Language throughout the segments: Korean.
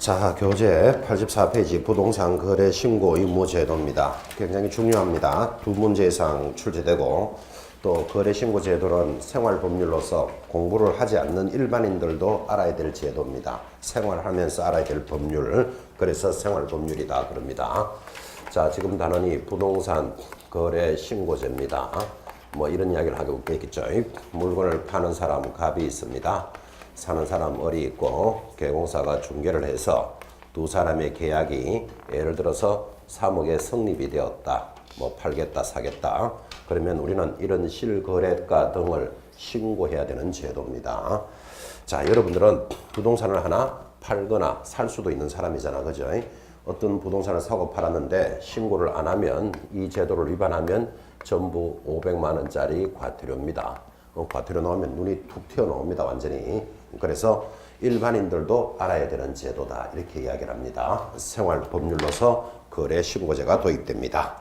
자, 교재 84페이지 부동산 거래 신고 의무 제도입니다. 굉장히 중요합니다. 두 문제 이상 출제되고 또 거래 신고 제도는 생활 법률로서 공부를 하지 않는 일반인들도 알아야 될 제도입니다. 생활하면서 알아야 될 법률, 그래서 생활 법률이다 그럽니다. 자, 지금 단원이 부동산 거래 신고제입니다. 뭐 이런 이야기를 하고 있겠죠. 물건을 파는 사람 갑이 있습니다. 사는 사람 을이 있고 개공사가 중개를 해서 두 사람의 계약이 예를 들어서 3억에 성립이 되었다. 뭐 팔겠다 사겠다. 그러면 우리는 이런 실거래가 등을 신고해야 되는 제도입니다. 자, 여러분들은 부동산을 하나 팔거나 살 수도 있는 사람이잖아. 그죠? 어떤 부동산을 사고 팔았는데 신고를 안 하면 이 제도를 위반하면 전부 500만 원짜리 과태료입니다. 과태료 나오면 눈이 툭 튀어나옵니다. 완전히. 그래서 일반인들도 알아야 되는 제도다. 이렇게 이야기를 합니다. 생활법률로서 거래신고제가 도입됩니다.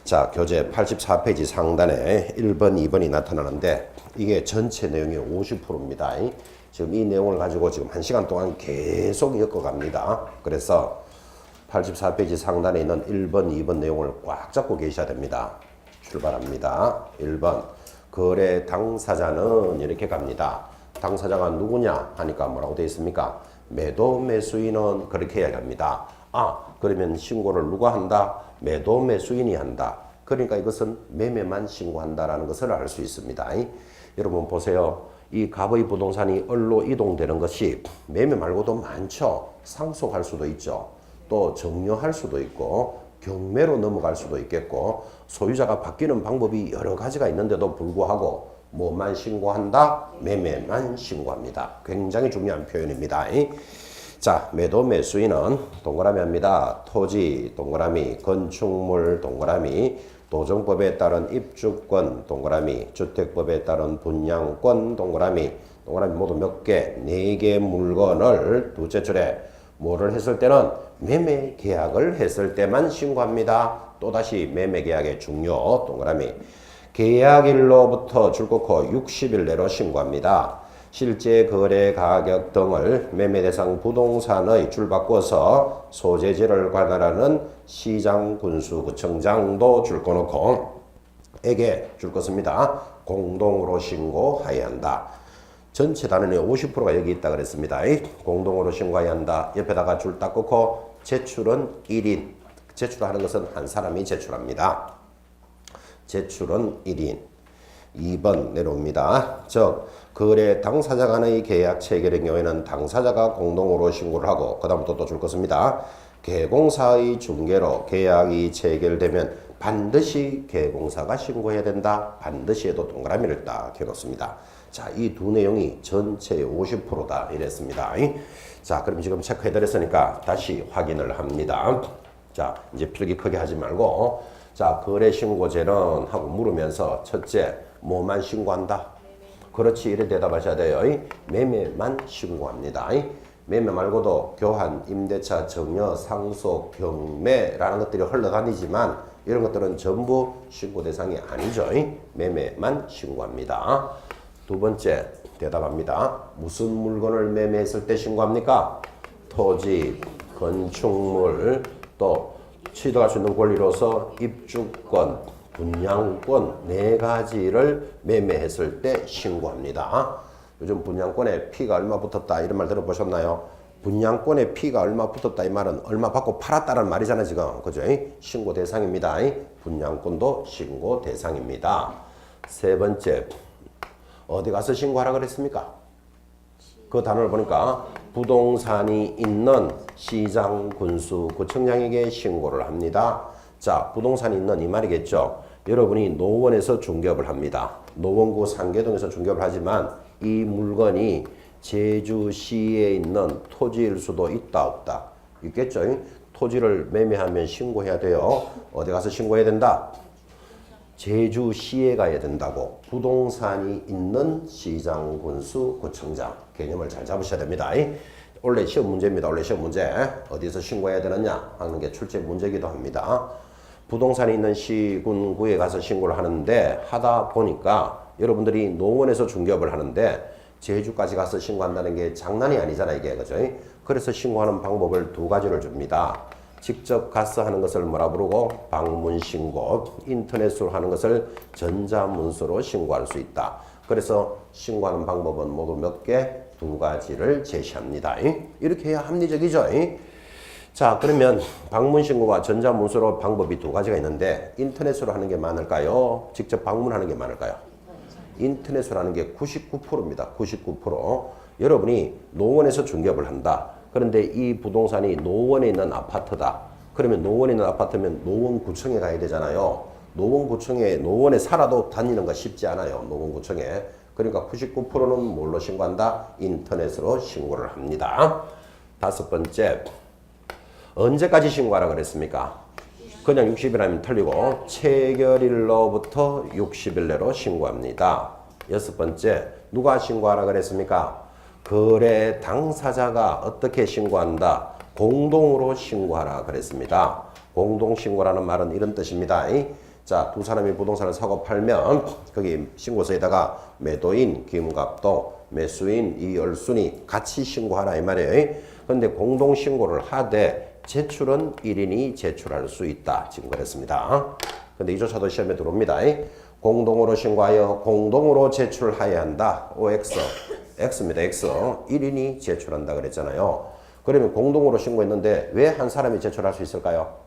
자, 교재 84페이지 상단에 1번, 2번이 나타나는데 이게 전체 내용의 50%입니다. 지금 이 내용을 가지고 지금 1시간 동안 계속 엮어갑니다. 그래서 84페이지 상단에 있는 1번, 2번 내용을 꽉 잡고 계셔야 됩니다. 출발합니다. 1번. 거래 당사자는 이렇게 갑니다. 당사자가 누구냐 하니까 뭐라고 되어 있습니까? 매도 매수인은 그렇게 이야기합니다. 그러면 신고를 누가 한다? 매도 매수인이 한다. 그러니까 이것은 매매만 신고한다라는 것을 알 수 있습니다. 여러분 보세요. 이 갑의 부동산이 을로 이동되는 것이 매매 말고도 많죠. 상속할 수도 있죠. 또 정려할 수도 있고 경매로 넘어갈 수도 있겠고 소유자가 바뀌는 방법이 여러 가지가 있는데도 불구하고 뭐만 신고한다? 매매만 신고합니다. 굉장히 중요한 표현입니다. 자, 매도 매수인은 동그라미 합니다. 토지 동그라미, 건축물 동그라미, 도정법에 따른 입주권 동그라미, 주택법에 따른 분양권 동그라미 모두 몇 개? 4개 물건을 두째 줄에 뭐를 했을 때는 매매 계약을 했을 때만 신고합니다. 또다시 매매 계약의 중요 동그라미. 계약일로부터 줄긋고 60일 내로 신고합니다. 실제 거래 가격 등을 매매 대상 부동산의 줄 바꿔서 소재지를 관할하는 시장 군수구청장도 줄 꺼놓고 에게 줄 것입니다. 공동으로 신고하여야 한다. 전체 단원의 50%가 여기 있다 그랬습니다. 공동으로 신고해야 한다. 옆에다가 줄 딱 끊고 제출은 1인. 제출하는 것은 한 사람이 제출합니다. 제출은 1인. 2번 내려옵니다. 즉 거래 당사자 간의 계약 체결의 경우에는 당사자가 공동으로 신고를 하고 그 다음부터 또 줄 것입니다. 개공사의 중개로 계약이 체결되면 반드시 개공사가 신고해야 된다. 반드시 해도 동그라미를 딱 해놓습니다. 자, 이 두 내용이 전체의 50%다 이랬습니다. 자, 그럼 지금 체크해드렸으니까 다시 확인을 합니다. 자, 이제 필기 크게 하지 말고 자, 거래신고제는 하고 물으면서 첫째, 뭐만 신고한다? 그렇지, 이래 대답하셔야 돼요. 매매만 신고합니다. 매매 말고도 교환, 임대차, 정려, 상속, 경매라는 것들이 흘러다니지만 이런 것들은 전부 신고 대상이 아니죠. 매매만 신고합니다. 두 번째 대답합니다. 무슨 물건을 매매했을 때 신고합니까? 토지, 건축물, 또 취득할 수 있는 권리로서 입주권, 분양권 4가지를 매매했을 때 신고합니다. 요즘 분양권에 피가 얼마 붙었다 이런 말 들어보셨나요? 분양권에 피가 얼마 붙었다 이 말은 얼마 받고 팔았다는 말이잖아요 지금. 그죠? 신고 대상입니다. 분양권도 신고 대상입니다. 세 번째, 어디 가서 신고하라 그랬습니까? 그 단어를 보니까 부동산이 있는 시장 군수 구청장에게 신고를 합니다. 자, 부동산이 있는 이 말이겠죠. 여러분이 노원에서 중개업을 합니다. 노원구 상계동에서 중개업을 하지만 이 물건이 제주시에 있는 토지일 수도 있다 없다. 있겠죠. 토지를 매매하면 신고해야 돼요. 어디 가서 신고해야 된다? 제주시에 가야 된다고. 부동산이 있는 시장 군수 구청장. 개념을 잘 잡으셔야 됩니다. 원래 시험 문제입니다. 원래 시험 문제. 어디서 신고해야 되느냐 하는 게 출제 문제이기도 합니다. 부동산이 있는 시군구에 가서 신고를 하는데 하다 보니까 여러분들이 노원에서 중개업을 하는데 제주까지 가서 신고한다는 게 장난이 아니잖아 이게. 그죠? 그래서 신고하는 방법을 두 가지를 줍니다. 직접 가서 하는 것을 뭐라 부르고 방문 신고, 인터넷으로 하는 것을 전자문서로 신고할 수 있다. 그래서 신고하는 방법은 모두 몇 개? 두 가지를 제시합니다. 이렇게 해야 합리적이죠. 자, 그러면 방문 신고와 전자문서로 방법이 두 가지가 있는데 인터넷으로 하는 게 많을까요? 직접 방문하는 게 많을까요? 인터넷으로 하는 게 99%입니다. 99%. 여러분이 노원에서 중개업을 한다. 그런데 이 부동산이 노원에 있는 아파트다. 그러면 노원에 있는 아파트면 노원구청에 가야 되잖아요. 노원에 살아도 다니는 거 쉽지 않아요. 노원구청에. 그러니까 99%는 뭘로 신고한다? 인터넷으로 신고를 합니다. 다섯 번째, 언제까지 신고하라 그랬습니까? 그냥 60일이면 틀리고 체결일로부터 60일 내로 신고합니다. 여섯 번째, 누가 신고하라 그랬습니까? 거래 당사자가 어떻게 신고한다? 공동으로 신고하라 그랬습니다. 공동신고라는 말은 이런 뜻입니다. 자, 두 사람이 부동산을 사고 팔면 거기 신고서에다가 매도인 김갑동, 매수인 이열순이 같이 신고하라 이 말이에요. 그런데 공동신고를 하되 제출은 1인이 제출할 수 있다. 지금 그랬습니다. 근데 이조차도 시험에 들어옵니다. 공동으로 신고하여 공동으로 제출하여야 한다. OX. X입니다. X. 1인이 제출한다 그랬잖아요. 그러면 공동으로 신고했는데 왜 한 사람이 제출할 수 있을까요?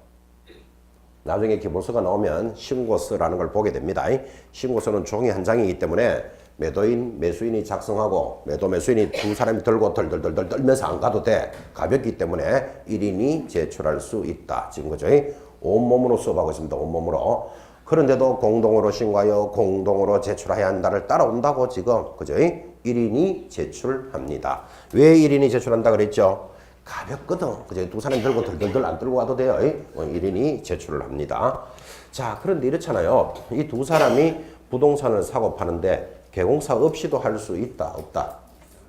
나중에 기본서가 나오면 신고서라는 걸 보게 됩니다. 신고서는 종이 한 장이기 때문에 매도인, 매수인이 작성하고 매수인이 두 사람이 들고 덜덜덜 떨면서 안 가도 돼. 가볍기 때문에 1인이 제출할 수 있다. 지금 그죠? 온몸으로 수업하고 있습니다. 온몸으로. 그런데도 공동으로 신고하여 공동으로 제출해야 한다를 따라온다고 지금 그죠? 1인이 제출합니다. 왜 1인이 제출한다 그랬죠? 가볍거든. 그죠? 두 사람이 들고 덜덜덜 안 들고 와도 돼요. 1인이 제출을 합니다. 자, 그런데 이렇잖아요. 이 두 사람이 부동산을 사고 파는데 개공사 없이도 할 수 있다, 없다?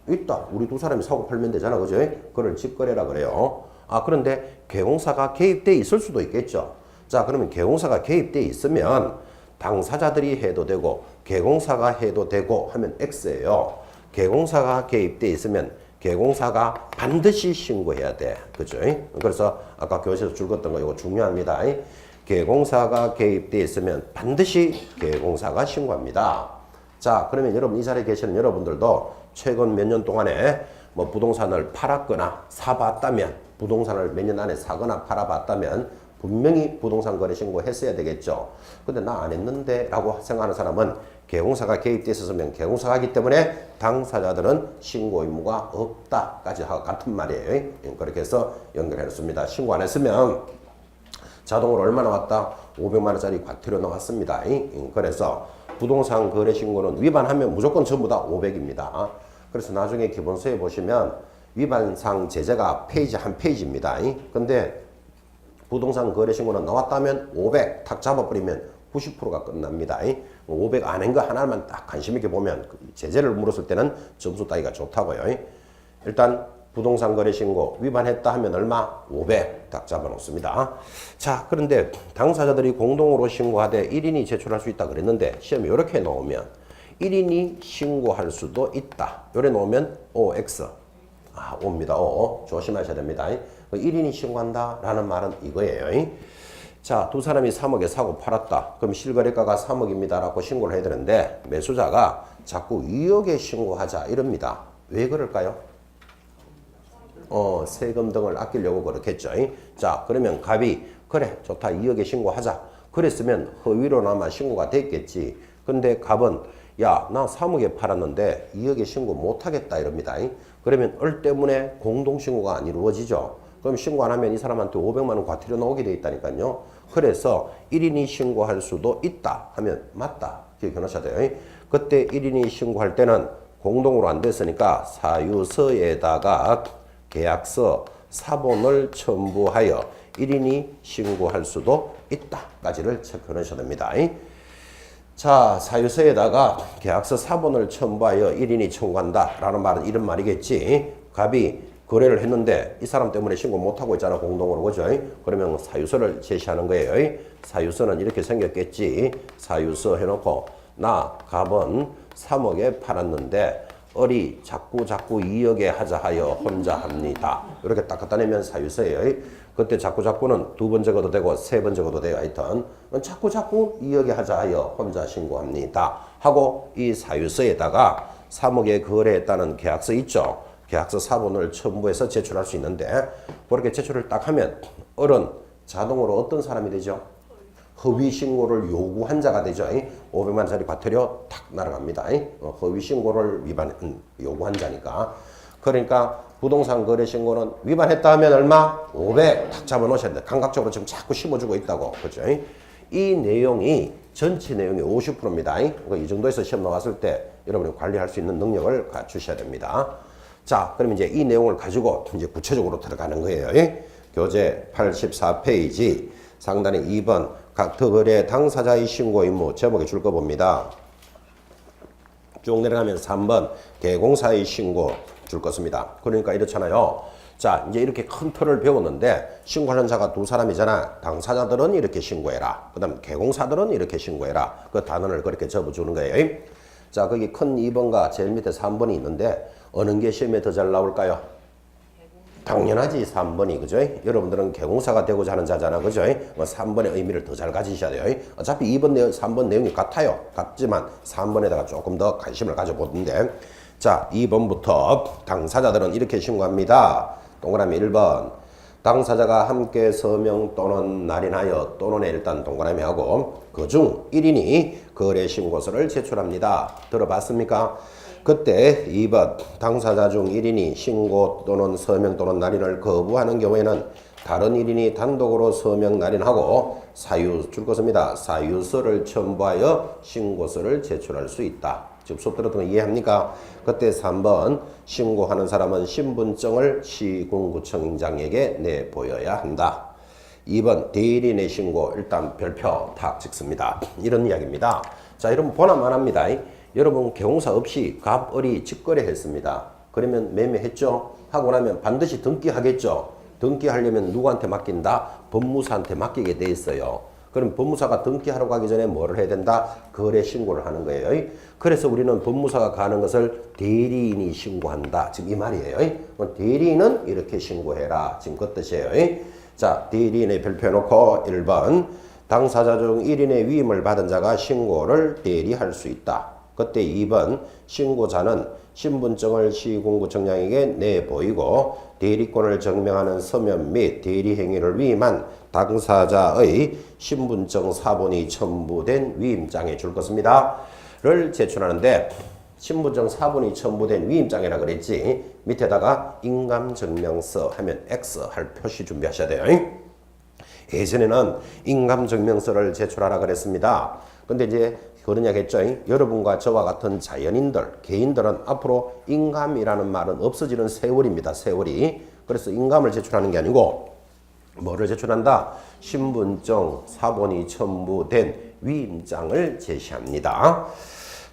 있다. 우리 두 사람이 사고 팔면 되잖아. 그죠? 그걸 직거래라 그래요. 아, 그런데 개공사가 개입돼 있을 수도 있겠죠. 자, 그러면 개공사가 개입돼 있으면 당사자들이 해도 되고 개공사가 해도 되고 하면 X예요. 개공사가 개입돼 있으면 개공사가 반드시 신고해야 돼. 그죠? 그래서 아까 교실에서 줄었던 거 이거 중요합니다. 개공사가 개입돼 있으면 반드시 개공사가 신고합니다. 자, 그러면 여러분 이 자리에 계시는 여러분들도 최근 몇 년 동안에 뭐 부동산을 팔았거나 사봤다면 부동산을 몇 년 안에 사거나 팔아봤다면 분명히 부동산 거래 신고 했어야 되겠죠. 근데 나 안 했는데 라고 생각하는 사람은 개공사가 개입돼 있었으면 개공사가 하기 때문에 당사자들은 신고 의무가 없다까지 하고 같은 말이에요. 그렇게 해서 연결해놓습니다. 신고 안 했으면 자동으로 얼마 나왔다? 500만 원짜리 과태료 나왔습니다. 그래서 부동산 거래 신고는 위반하면 무조건 전부 다 500입니다. 그래서 나중에 기본서에 보시면 위반상 제재가 페이지 한 페이지입니다. 근데 부동산 거래 신고는 나왔다면 500 탁 잡아버리면 90%가 끝납니다. 500 안 한 거 하나만 딱 관심 있게 보면 제재를 물었을 때는 점수 따기가 좋다고요. 일단 부동산 거래 신고 위반했다 하면 얼마? 500 딱 잡아놓습니다. 자, 그런데 당사자들이 공동으로 신고하되 1인이 제출할 수 있다 그랬는데 시험에 이렇게 나오면 1인이 신고할 수도 있다. 요래 놓으면 OX. 아, 옵니다. O. 조심하셔야 됩니다. 1인이 신고한다 라는 말은 이거예요. 자, 두 사람이 3억에 사고 팔았다. 그럼 실거래가가 3억입니다 라고 신고를 해야 되는데 매수자가 자꾸 2억에 신고하자 이럽니다. 왜 그럴까요? 세금 등을 아끼려고 그렇겠죠. 자, 그러면 갑이 그래 좋다 2억에 신고하자. 그랬으면 허위로나마 신고가 됐겠지. 근데 갑은 야, 나 3억에 팔았는데 2억에 신고 못하겠다 이럽니다. 그러면 을 때문에 공동신고가 안 이루어지죠. 그럼 신고 안 하면 이 사람한테 500만 원 과태료 나오게 돼 있다니까요. 그래서 1인이 신고할 수도 있다 하면 맞다. 기억해 놓으셔야 돼요. 그때 1인이 신고할 때는 공동으로 안 됐으니까 사유서에다가 계약서 사본을 첨부하여 1인이 신고할 수도 있다까지를 체크해 놓으셔야 됩니다. 자, 사유서에다가 계약서 사본을 첨부하여 1인이 청구한다 라는 말은 이런 말이겠지. 갑이 거래를 했는데 이 사람 때문에 신고 못하고 있잖아 공동으로. 그죠? 그러면 사유서를 제시하는 거예요. 사유서는 이렇게 생겼겠지. 사유서 해놓고 나 갑은 3억에 팔았는데 을이 자꾸 이어게 하자 하여 혼자 합니다. 이렇게 딱 갖다 내면 사유서예요. 그때 자꾸는 두 번 적어도 되고 세 번 적어도 돼요. 하여튼 자꾸 이어게 하자 하여 혼자 신고합니다. 하고 이 사유서에다가 3억에 거래했다는 계약서 있죠. 계약서 사본을 첨부해서 제출할 수 있는데 그렇게 제출을 딱 하면 을은 자동으로 어떤 사람이 되죠? 허위 신고를 요구한 자가 되죠. 500만 원짜리 과태료 탁 날아갑니다. 허위 신고를 요구한 자니까. 그러니까 부동산 거래 신고는 위반했다 하면 얼마? 500 탁 잡아 놓으셔야 돼. 감각적으로 지금 자꾸 심어주고 있다고. 그죠? 이 내용이 전체 내용의 50%입니다. 이 정도에서 시험 나왔을 때 여러분이 관리할 수 있는 능력을 갖추셔야 됩니다. 자, 그럼 이제 이 내용을 가지고 이제 구체적으로 들어가는 거예요. 교재 84페이지 상단에 2번 각 거래 당사자의 신고 의무 제목에 줄 거 봅니다. 쭉 내려가면 3번 개공사의 신고 줄 것입니다. 그러니까 이렇잖아요. 자, 이제 이렇게 큰 틀을 배웠는데 신고하는 자가 두 사람이잖아. 당사자들은 이렇게 신고해라. 그 다음 개공사들은 이렇게 신고해라. 그 단원을 그렇게 접어주는 거예요. 자, 거기 큰 2번과 제일 밑에 3번이 있는데 어느 게 시험에 더 잘 나올까요? 당연하지 3번이. 그죠? 여러분들은 개공사가 되고자 하는 자잖아. 그죠? 3번의 의미를 더 잘 가지셔야 돼요. 어차피 2번 내용, 3번 내용이 같아요. 같지만 3번에다가 조금 더 관심을 가져보는데, 자, 2번부터 당사자들은 이렇게 신고합니다. 동그라미 1번 당사자가 함께 서명 또는 날인하여 또는 일단 동그라미 하고 그중 1인이 거래 신고서를 제출합니다. 들어봤습니까? 그때 2번 당사자 중 1인이 신고 또는 서명 또는 날인을 거부하는 경우에는 다른 1인이 단독으로 서명 날인하고 사유 줄 것입니다. 사유서를 첨부하여 신고서를 제출할 수 있다. 지금 수업 들었던 거 이해합니까? 그때 3번 신고하는 사람은 신분증을 시군구청장에게 내보여야 한다. 2번 대리인의 신고 일단 별표 탁 찍습니다. 이런 이야기입니다. 자, 여러분 보나만 합니다. 여러분 개공사 없이 갑을이 직거래 했습니다. 그러면 매매했죠? 하고 나면 반드시 등기하겠죠? 등기하려면 누구한테 맡긴다? 법무사한테 맡기게 돼 있어요. 그럼 법무사가 등기하러 가기 전에 뭐를 해야 된다? 거래 신고를 하는 거예요. 그래서 우리는 법무사가 가는 것을 대리인이 신고한다. 지금 이 말이에요. 대리인은 이렇게 신고해라. 지금 그 뜻이에요. 자, 대리인의 별표해놓고 1번 당사자 중 1인의 위임을 받은 자가 신고를 대리할 수 있다. 그때 2번 신고자는 신분증을 시군구청장에게 내보이고 대리권을 증명하는 서면 및 대리 행위를 위임한 당사자의 신분증 사본이 첨부된 위임장에 줄 것입니다. 를 제출하는데 신분증 사본이 첨부된 위임장이라 그랬지 밑에다가 인감증명서 하면 X 할 표시 준비하셔야 돼요. 예전에는 인감증명서를 제출하라 그랬습니다. 근데 이제 그런 이야기 했죠. 여러분과 저와 같은 자연인들, 개인들은 앞으로 인감이라는 말은 없어지는 세월입니다. 세월이. 그래서 인감을 제출하는 게 아니고 뭐를 제출한다? 신분증 사본이 첨부된 위임장을 제시합니다.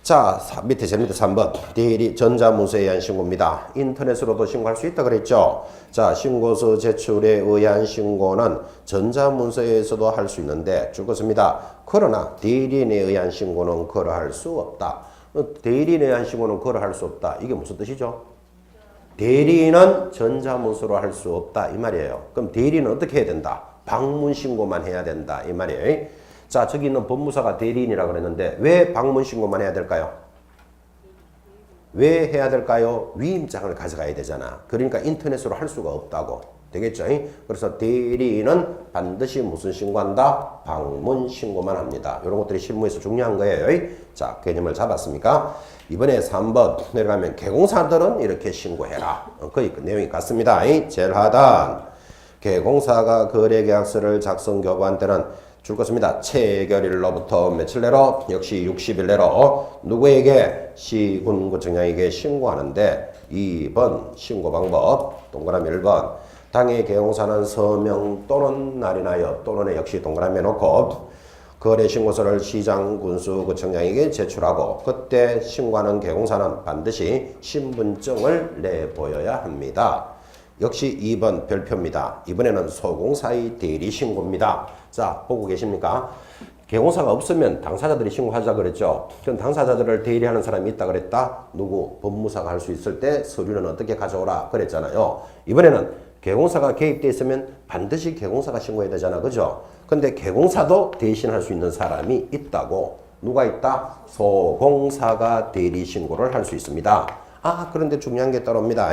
자, 밑에 제일 밑에 3번 대리 전자문서에 의한 신고입니다. 인터넷으로도 신고할 수 있다 그랬죠. 자, 신고서 제출에 의한 신고는 전자문서에서도 할 수 있는데 줄 것입니다. 그러나 대리인에 의한 신고는 거래할 수 없다. 대리인에 의한 신고는 거래할 수 없다. 이게 무슨 뜻이죠? 대리인은 전자문서로 할 수 없다 이 말이에요. 그럼 대리인은 어떻게 해야 된다? 방문 신고만 해야 된다 이 말이에요. 자, 저기 있는 법무사가 대리인이라고 그랬는데 왜 방문 신고만 해야 될까요? 왜 해야 될까요? 위임장을 가져가야 되잖아. 그러니까 인터넷으로 할 수가 없다고. 되겠죠? 그래서 대리인은 반드시 무슨 신고한다? 방문 신고만 합니다. 이런 것들이 실무에서 중요한 거예요. 자, 개념을 잡았습니까? 이번에 3번 내려가면 개공사들은 이렇게 신고해라. 거의 그 내용이 같습니다. 제일 하단 개공사가 거래계약서를 작성 교부한 때는 줄 것입니다. 체결일로부터 며칠 내로? 역시 60일 내로 누구에게? 시군구청장에게 신고하는데 2번 신고 방법 동그라미 1번 당해 개공사는 서명 또는 날인하여 또는 역시 동그라미 놓고 거래 신고서를 시장 군수구청장에게 제출하고 그때 신고하는 개공사는 반드시 신분증을 내보여야 합니다. 역시 2번 별표입니다. 이번에는 소공사의 대리 신고입니다. 자, 보고 계십니까? 개공사가 없으면 당사자들이 신고하자 그랬죠. 그럼 당사자들을 대리하는 사람이 있다 그랬다. 누구? 법무사가 할 수 있을 때 서류는 어떻게 가져오라 그랬잖아요. 이번에는 개공사가 개입돼 있으면 반드시 개공사가 신고해야 되잖아. 그죠? 근데 개공사도 대신할 수 있는 사람이 있다고. 누가 있다? 소공사가 대리 신고를 할 수 있습니다. 아, 그런데 중요한 게 따라옵니다.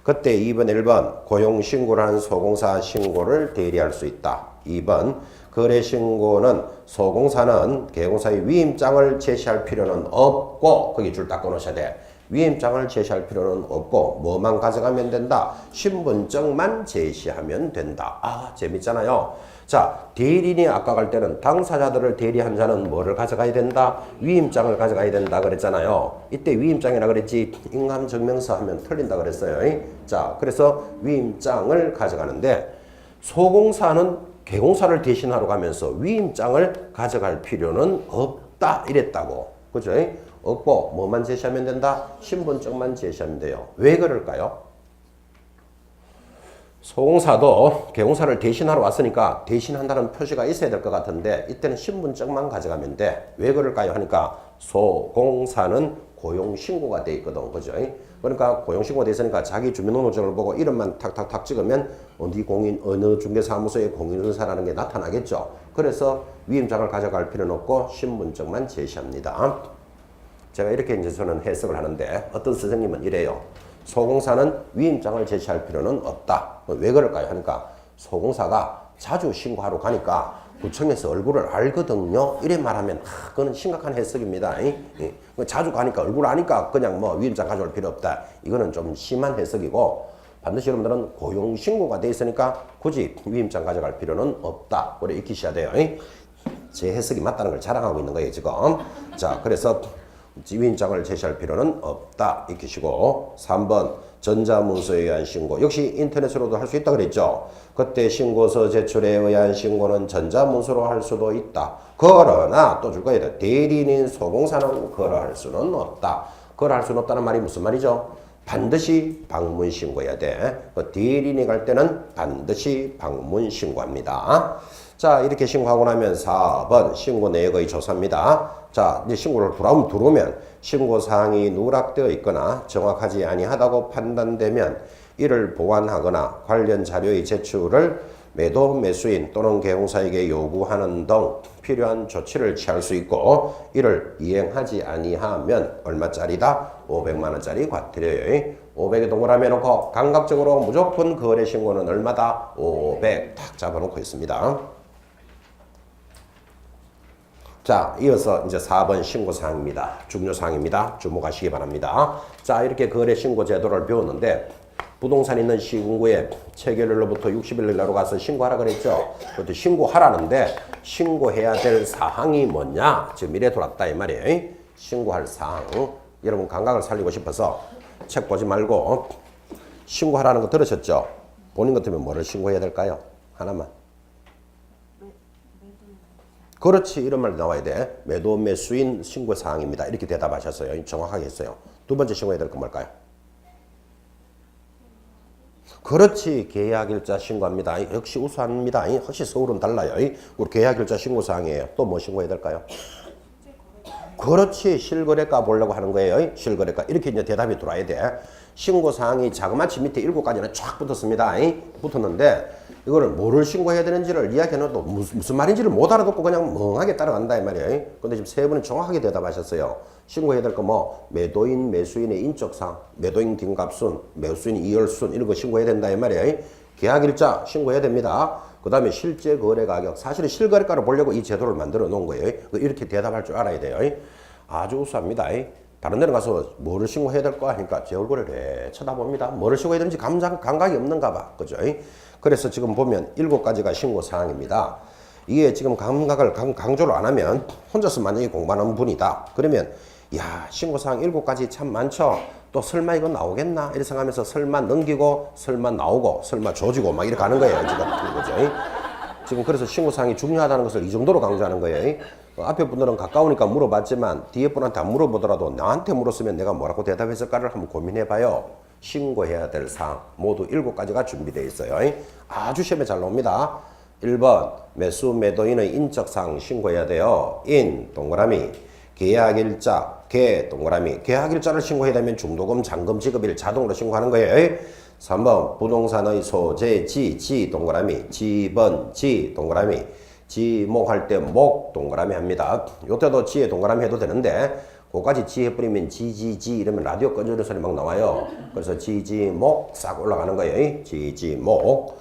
그때 2번, 1번 고용신고를 하는 소공사 신고를 대리할 수 있다. 2번 거래신고는 소공사는 개공사의 위임장을 제시할 필요는 없고 거기 줄 딱 끊으셔야 돼. 위임장을 제시할 필요는 없고 뭐만 가져가면 된다. 신분증만 제시하면 된다. 아, 재밌잖아요. 자, 대리인이 아까 갈 때는 당사자들을 대리한 자는 뭐를 가져가야 된다? 위임장을 가져가야 된다 그랬잖아요. 이때 위임장이라 그랬지 인감증명서 하면 틀린다 그랬어요. 자, 그래서 위임장을 가져가는데 소공사는 개공사를 대신하러 가면서 위임장을 가져갈 필요는 없다 이랬다고. 그죠? 없고 뭐만 제시하면 된다? 신분증만 제시하면 돼요. 왜 그럴까요? 소공사도 개공사를 대신하러 왔으니까 대신한다는 표시가 있어야 될 것 같은데 이때는 신분증만 가져가면 돼. 왜 그럴까요? 하니까 소공사는 고용신고가 돼 있거든. 그죠? 그러니까 고용신고가 돼 있으니까 자기 주민등록증을 보고 이름만 탁탁탁 찍으면 어디 공인, 어느 중개사무소의 공인중개사라는 게 나타나겠죠. 그래서 위임장을 가져갈 필요는 없고 신분증만 제시합니다. 제가 이렇게 이제 저는 해석을 하는데 어떤 선생님은 이래요. 소공사는 위임장을 제시할 필요는 없다. 왜 그럴까요? 하니까 소공사가 자주 신고하러 가니까 구청에서 얼굴을 알거든요. 이래 말하면 그거는 심각한 해석입니다. 자주 가니까 얼굴 아니까 그냥 뭐 위임장 가져올 필요 없다. 이거는 좀 심한 해석이고 반드시 여러분들은 고용신고가 돼 있으니까 굳이 위임장 가져갈 필요는 없다. 그래 익히셔야 돼요. 제 해석이 맞다는 걸 자랑하고 있는 거예요 지금. 자, 그래서 위임장을 제시할 필요는 없다 익히시고 3번 전자문서에 의한 신고 역시 인터넷으로도 할 수 있다 그랬죠. 그때 신고서 제출에 의한 신고는 전자문서로 할 수도 있다. 그러나 또 줄 거예요. 대리인인 소공사는 그러할 수는 없다. 그러할 수는 없다는 말이 무슨 말이죠? 반드시 방문 신고해야 돼. 대리인이 갈 때는 반드시 방문 신고합니다. 자, 이렇게 신고하고 나면 4번 신고 내역의 조사입니다. 자, 이제 신고를 들어오면 신고사항이 누락되어 있거나 정확하지 아니하다고 판단되면 이를 보완하거나 관련 자료의 제출을 매도 매수인 또는 개공사에게 요구하는 등 필요한 조치를 취할 수 있고 이를 이행하지 아니하면 얼마짜리다? 500만 원짜리 과태료예요. 500에 동그라미 놓고 감각적으로 무조건 거래 신고는 얼마다? 500 딱 잡아놓고 있습니다. 자, 이어서 이제 4번 신고사항입니다. 중요사항입니다. 주목하시기 바랍니다. 자, 이렇게 거래 신고 제도를 배웠는데 부동산 있는 시군구에 체결일로부터 60일 내로 가서 신고하라 그랬죠. 그것도 신고하라는데 신고해야 될 사항이 뭐냐? 지금 이래 돌았다 이 말이에요. 신고할 사항. 여러분 감각을 살리고 싶어서 책 보지 말고 신고하라는 거 들으셨죠? 본인 같으면 뭐를 신고해야 될까요? 하나만. 그렇지, 이런 말 나와야 돼. 매도 매수인 신고사항입니다. 이렇게 대답하셨어요. 정확하게 했어요. 두 번째 신고해야 될 건 뭘까요? 그렇지, 계약일자 신고합니다. 역시 우수합니다. 역시 서울은 달라요. 우리 계약일자 신고사항이에요. 또 뭐 신고해야 될까요? 그렇지, 실거래가 보려고 하는 거예요. 실거래가. 이렇게 이제 대답이 들어와야 돼. 신고사항이 자그마치 밑에 7가지는 쫙 붙었습니다. 붙었는데 이거를 뭐를 신고해야 되는지를 이야기해놔도 무슨 말인지를 못 알아듣고 그냥 멍하게 따라간다 이 말이에요. 근데 지금 세 분이 정확하게 대답하셨어요. 신고해야 될 거 뭐 매도인 매수인의 인적사항, 매도인 뒷값순, 매수인 이월순 이런 거 신고해야 된다 이 말이에요. 계약일자 신고해야 됩니다. 그 다음에 실제 거래 가격, 사실은 실거래가를 보려고 이 제도를 만들어 놓은 거예요. 이렇게 대답할 줄 알아야 돼요. 아주 우수합니다. 다른 데는 가서 뭐를 신고해야 될까 하니까 제 얼굴을 쳐다봅니다. 뭐를 신고해야 되는지 감각이 없는가 봐. 그죠? 그래서 지금 보면 7가지가 신고사항입니다. 이게 지금 감각을 강조를 안 하면 혼자서 만약에 공부하는 분이다. 그러면 야, 신고사항 7가지 참 많죠? 또 설마 이거 나오겠나? 이렇게 생각하면서 설마 넘기고 설마 나오고 설마 조지고 막 이렇게 가는 거예요. 지금. 그죠? 지금 그래서 신고사항이 중요하다는 것을 이 정도로 강조하는 거예요. 앞에 분들은 가까우니까 물어봤지만 뒤에 분한테 안 물어보더라도 나한테 물었으면 내가 뭐라고 대답했을까를 한번 고민해봐요. 신고해야 될 사항 모두 7가지가 준비되어 있어요. 아주 시험에 잘 나옵니다. 1번 매수 매도인의 인적사항 신고해야 돼요. 인 동그라미 계약일자 계 동그라미 계약일자를 신고해야 되면 중도금 잔금 지급일 자동으로 신고하는 거예요. 3번 부동산의 소재지 지 동그라미 지번 지 동그라미 지목할 때 목 동그라미 합니다. 요때도 지에 동그라미 해도 되는데 그거까지 지 해버리면 지지지 이러면 라디오 꺼주는 소리 막 나와요. 그래서 지지목 싹 올라가는 거예요. 지지목.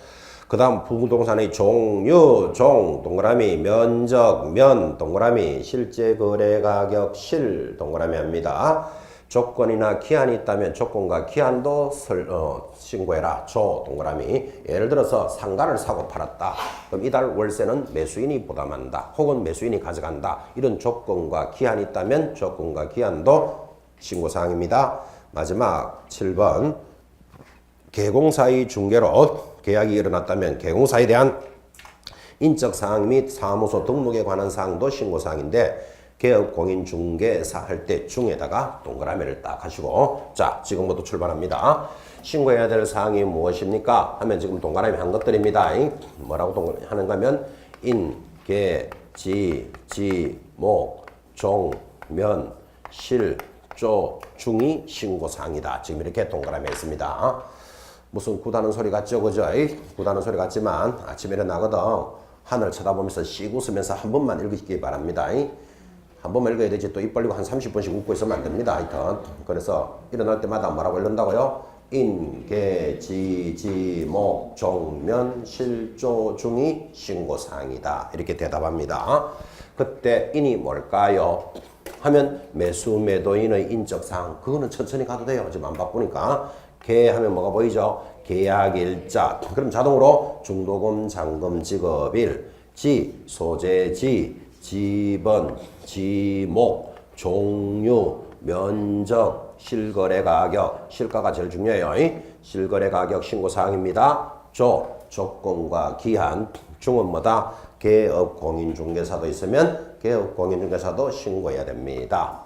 그 다음 부동산의 종류 종 동그라미 면적 면 동그라미 실제 거래 가격 실 동그라미 합니다. 조건이나 기한이 있다면 조건과 기한도 신고해라. 조 동그라미. 예를 들어서 상가를 사고 팔았다. 그럼 이달 월세는 매수인이 부담한다. 혹은 매수인이 가져간다. 이런 조건과 기한이 있다면 조건과 기한도 신고사항입니다. 마지막 7번 개공사의 중개로 계약이 일어났다면 개공사에 대한 인적사항 및 사무소 등록에 관한 사항도 신고사항인데 개업공인중개사 할 때 중에다가 동그라미를 딱 하시고 자 지금부터 출발합니다. 신고해야 될 사항이 무엇입니까? 하면 지금 동그라미 한 것들입니다. 뭐라고 하는가 하면 인, 계, 지, 목, 종, 면, 실, 조, 중이 신고사항이다. 지금 이렇게 동그라미 했습니다. 무슨 구다는 소리 같죠? 그죠? 구다는 소리 같지만 아침에 일어나거든 하늘 쳐다보면서 씩 웃으면서 한 번만 읽으시기 바랍니다. 한 번만 읽어야 되지 또 입 벌리고 한 30분씩 웃고 있으면 안 됩니다. 하여튼 그래서 일어날 때마다 뭐라고 읽는다고요? 인, 계, 지, 목, 종, 면, 실, 조, 중이 신고사항이다. 이렇게 대답합니다. 그때 인이 뭘까요? 하면 매수 매도인의 인적사항 그거는 천천히 가도 돼요. 지금 안 바쁘니까. 계 하면 뭐가 보이죠? 계약일자. 그럼 자동으로 중도금 잔금 지급일 지 소재지 지번 지목 종류 면적 실거래 가격 실가가 제일 중요해요. 실거래 가격 신고사항입니다. 조건과 기한 중은 뭐다? 개업공인중개사도 있으면 개업공인중개사도 신고해야 됩니다.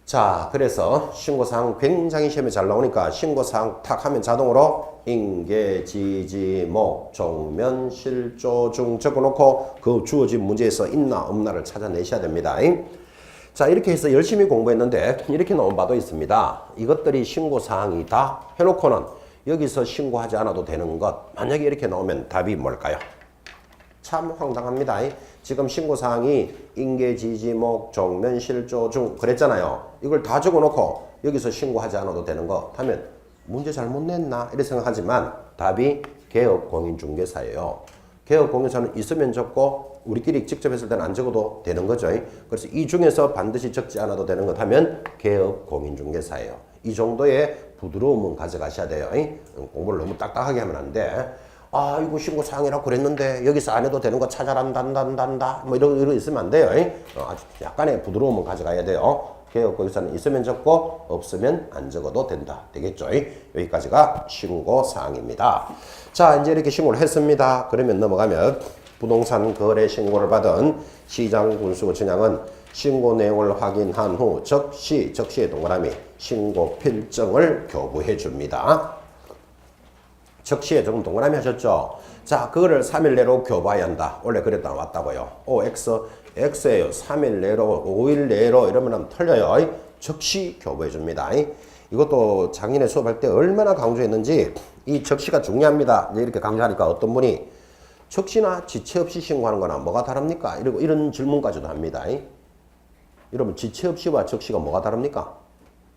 자, 그래서 신고사항 굉장히 시험에 잘 나오니까 신고사항 탁 하면 자동으로 인계, 지지, 목, 종면, 실조, 중 적어놓고 그 주어진 문제에서 있나 없나를 찾아내셔야 됩니다. 자, 이렇게 해서 열심히 공부했는데 이렇게 나온 바도 있습니다. 이것들이 신고사항이 다 해놓고는 여기서 신고하지 않아도 되는 것 만약에 이렇게 나오면 답이 뭘까요? 참 황당합니다. 지금 신고사항이 인계, 지지, 목, 종면, 실조, 중 그랬잖아요. 이걸 다 적어놓고 여기서 신고하지 않아도 되는 거 하면 문제 잘못 냈나 이렇게 생각하지만 답이 개업공인중개사예요. 개업공인중개사는 있으면 적고 우리끼리 직접 했을 때는 안 적어도 되는 거죠. 그래서 이 중에서 반드시 적지 않아도 되는 것 하면 개업공인중개사예요. 이 정도의 부드러움은 가져가셔야 돼요. 공부를 너무 딱딱하게 하면 안 돼. 아, 이거 신고사항이라고 그랬는데 여기서 안 해도 되는 거 찾아란단단단다 뭐 이러고 있으면 안 돼요. 아주 약간의 부드러움은 가져가야 돼요. 개업공인중개사는 있으면 적고 없으면 안 적어도 된다. 되겠죠? 여기까지가 신고사항입니다. 자, 이제 이렇게 신고를 했습니다. 그러면 넘어가면 부동산 거래 신고를 받은 시장군수청장은 신고 내용을 확인한 후 적시의 동그라미 신고 필정을 교부해 줍니다. 적시에 조금 동그라미 하셨죠? 자, 그거를 3일 내로 교부해야 한다. 원래 그랬다 왔다고요. X예요. 3일 내로, 5일 내로 이러면 틀려요. 적시 교부해 줍니다. 이것도 작년에 수업할 때 얼마나 강조했는지 이 적시가 중요합니다. 이렇게 강조하니까 어떤 분이 적시나 지체 없이 신고하는 거나 뭐가 다릅니까? 이런 질문까지도 합니다. 여러분, 지체 없이와 적시가 뭐가 다릅니까?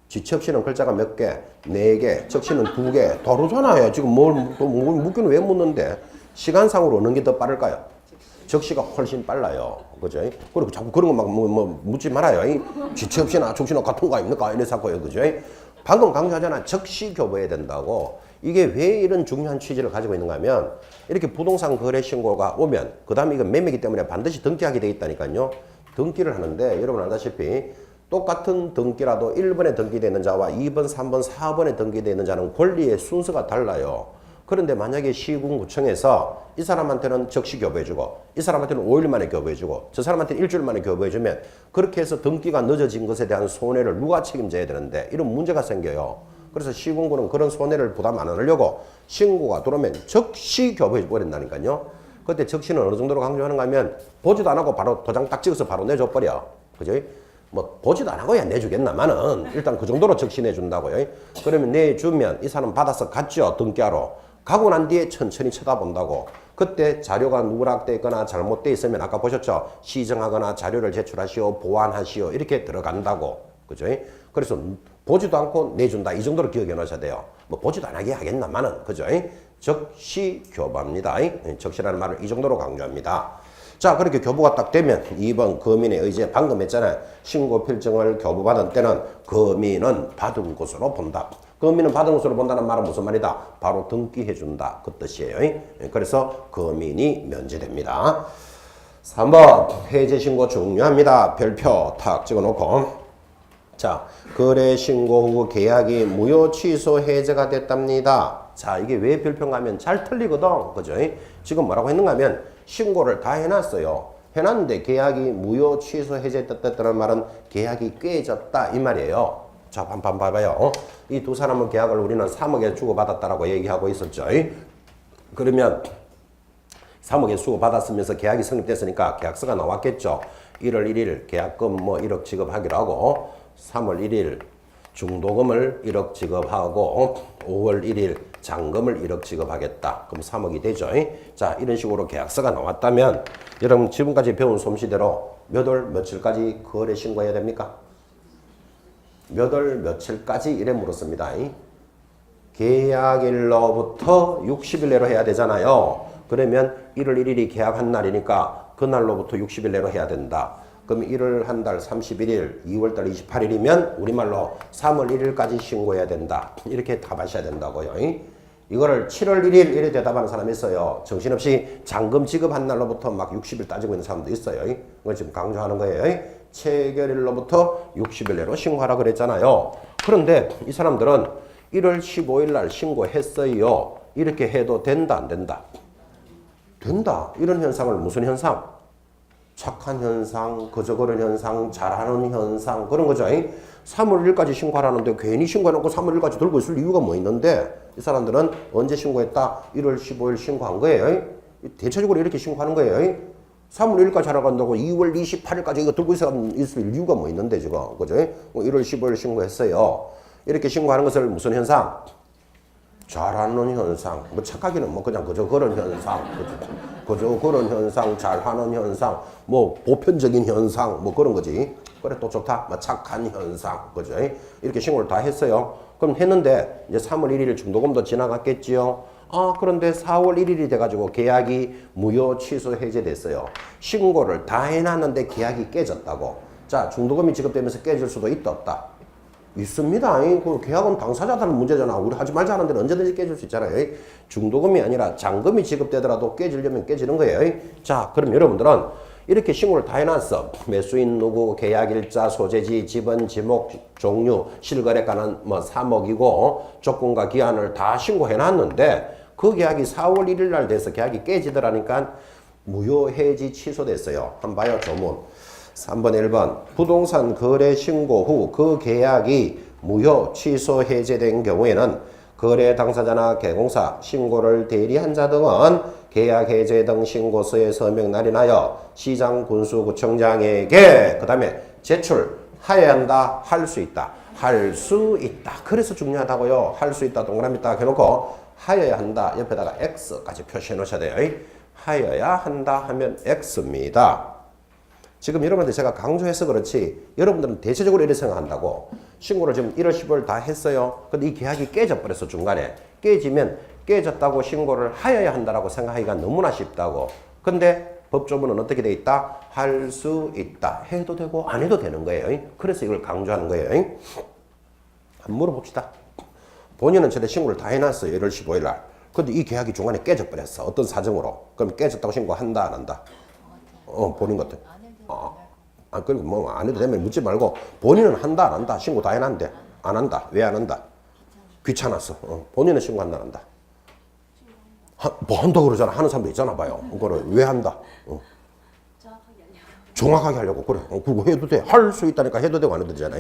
지체 없이는 글자가 몇 개? 4개. 적시는 2개. 다르잖아요. 지금 묻기는 왜 묻는데? 시간상으로 어느 게 더 빠를까요? 적시가 훨씬 빨라요. 그죠? 그리고 자꾸 그런 거 막 묻지 말아요. 지체 없이나 적시나 같은 거 아닙니까? 이래서 하고요. 그죠? 방금 강조하잖아. 적시 교부해야 된다고. 이게 왜 이런 중요한 취지를 가지고 있는가 하면 이렇게 부동산 거래 신고가 오면 그 다음에 이건 매매이기 때문에 반드시 등기하게 돼 있다니까요. 등기를 하는데 여러분 알다시피 똑같은 등기라도 1번에 등기되어 있는 자와 2번, 3번, 4번에 등기되어 있는 자는 권리의 순서가 달라요. 그런데 만약에 시군구청에서 이 사람한테는 적시 교부해주고 이 사람한테는 5일 만에 교부해주고 저 사람한테는 일주일 만에 교부해주면 그렇게 해서 등기가 늦어진 것에 대한 손해를 누가 책임져야 되는데 이런 문제가 생겨요. 그래서 시군구는 그런 손해를 부담 안 하려고 신고가 들어오면 적시 교부해버린다니까요. 그때 적시는 어느 정도로 강조하는가 하면 보지도 안 하고 바로 도장 딱 찍어서 바로 내줘버려. 그죠? 뭐 보지도 안 하고야 내주겠나마는 일단 그 정도로 적시 내준다고요. 그러면 내주면 이 사람 받아서 갔죠. 등기하러. 가고 난 뒤에 천천히 쳐다본다고. 그때 자료가 누락돼 있거나 잘못돼 있으면 아까 보셨죠? 시정하거나 자료를 제출하시오, 보완하시오 이렇게 들어간다고. 그죠? 그래서 보지도 않고 내준다. 이 정도로 기억해 놓으셔야 돼요. 뭐 보지도 안 하게 하겠나마는. 그죠? 적시 교부합니다. 적시라는 말을 이 정도로 강조합니다. 자, 그렇게 교부가 딱 되면 2번 거민의 의지에 방금 했잖아요. 신고 필증을 교부받은 때는 거민은 받은 것으로 본다. 거민은 받은 것으로 본다는 말은 무슨 말이다? 바로 등기해준다. 그 뜻이에요. 그래서 거민이 면제됩니다. 3번 해제신고 중요합니다. 별표 탁 찍어놓고 자, 거래 신고 후 계약이 무효 취소 해제가 됐답니다. 자, 이게 왜 별표인가 하면 잘 틀리거든. 그죠? 지금 뭐라고 했는가 하면 신고를 다 해놨어요. 해놨는데 계약이 무효 취소 해제됐다는 말은 계약이 깨졌다 이 말이에요. 자, 한번 봐봐요. 이 두 사람은 계약을 우리는 3억에 주고받았다라고 얘기하고 있었죠. 그러면 3억에 주고받았으면서 계약이 성립됐으니까 계약서가 나왔겠죠. 1월 1일 계약금 뭐 1억 지급하기로 하고 3월 1일 중도금을 1억 지급하고 5월 1일 잔금을 1억 지급하겠다. 그럼 3억이 되죠. 자, 이런 식으로 계약서가 나왔다면 여러분 지금까지 배운 솜씨대로 몇 월 며칠까지 거래 신고해야 됩니까? 몇 월 며칠까지 이래 물었습니다. 계약일로부터 60일 내로 해야 되잖아요. 그러면 1월 1일이 계약한 날이니까 그날로부터 60일 내로 해야 된다. 그럼 1월 한 달 31일, 2월 달 28일이면 우리말로 3월 1일까지 신고해야 된다. 이렇게 답하셔야 된다고요. 이거를 7월 1일 이렇게 대답하는 사람이 있어요. 정신없이 잔금 지급한 날로부터 막 60일 따지고 있는 사람도 있어요. 이걸 지금 강조하는 거예요. 체결일로부터 60일 내로 신고하라 그랬잖아요. 그런데 이 사람들은 1월 15일 날 신고했어요. 이렇게 해도 된다, 안 된다? 된다. 이런 현상을 무슨 현상? 착한 현상, 그저 그런 현상, 잘하는 현상 그런 거죠. 3월 1일까지 신고하라는데 괜히 신고해놓고 3월 1일까지 들고 있을 이유가 뭐 있는데 이 사람들은 언제 신고했다? 1월 15일 신고한 거예요. 대체적으로 이렇게 신고하는 거예요. 3월 1일까지 하러 간다고 2월 28일까지 이거 들고 있을 이유가 뭐 있는데 지금 그죠? 1월 15일 신고했어요. 이렇게 신고하는 것을 무슨 현상? 잘하는 현상, 뭐 착하기는 뭐 그냥 그저 그런 현상, 그저 그런 현상, 잘하는 현상, 뭐 보편적인 현상, 뭐 그런 거지. 그래 또 좋다, 뭐 착한 현상, 그죠? 이렇게 신고를 다 했어요. 그럼 했는데 이제 3월 1일 중도금도 지나갔겠지요. 아, 그런데 4월 1일이 돼가지고 계약이 무효 취소 해제됐어요. 신고를 다 해놨는데 계약이 깨졌다고. 자, 중도금이 지급되면서 깨질 수도 있다 없다? 있습니다. 그 계약은 당사자들은 문제잖아. 우리 하지 말자 하는 데는 언제든지 깨질 수 있잖아요. 중도금이 아니라 잔금이 지급되더라도 깨지려면 깨지는 거예요. 자, 그럼 여러분들은 이렇게 신고를 다 해놨어. 매수인 누구, 계약일자, 소재지, 지번, 지목, 종류, 실거래가는 뭐 3억이고 조건과 기한을 다 신고해놨는데 그 계약이 4월 1일 날 돼서 계약이 깨지더라니까 무효해지 취소됐어요. 한번 봐요, 조문. 3번, 1번 부동산 거래 신고 후 그 계약이 무효 취소 해제된 경우에는 거래 당사자나 개공사, 신고를 대리한 자 등은 계약 해제 등 신고서에 서명 날인하여 시장 군수구청장에게 그 다음에 제출하여야 한다, 할 수 있다, 할 수 있다. 그래서 중요하다고요. 할 수 있다 동그라미 딱 해놓고 하여야 한다 옆에다가 X까지 표시해 놓으셔야 돼요. 하여야 한다 하면 X입니다. 지금 여러분한테 제가 강조해서 그렇지 여러분들은 대체적으로 이렇게 생각한다고. 신고를 지금 1월 15일 다 했어요. 근데 이 계약이 깨져버렸어. 중간에 깨지면 깨졌다고 신고를 하여야 한다라고 생각하기가 너무나 쉽다고. 근데 법조문은 어떻게 돼 있다? 할 수 있다. 해도 되고 안 해도 되는 거예요. 그래서 이걸 강조하는 거예요. 한번 물어봅시다. 본인은 저래 신고를 다 해놨어요. 1월 15일 날. 근데 이 계약이 중간에 깨져버렸어. 어떤 사정으로. 그럼 깨졌다고 신고한다 안 한다? 본인 같아. 그리고 뭐 안 해도 되면 묻지 말고 본인은 한다 안 한다? 신고 다 해놨는데 안 한다. 왜 안 한다? 귀찮았어. 본인은 신고 한다 안 한다? 뭐 한다 그러잖아. 하는 사람도 있잖아 봐요. 그거를 왜 한다? 정확하게 하려고. 그래. 그거 해도 돼. 할 수 있다니까 해도 되고 안 해도 되잖아.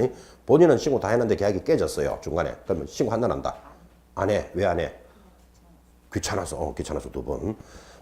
본인은 신고 다 했는데 계약이 깨졌어요. 중간에. 그러면 신고 한다 안 한다? 안 해. 왜 안 해? 귀찮아서. 귀찮아서 두 번.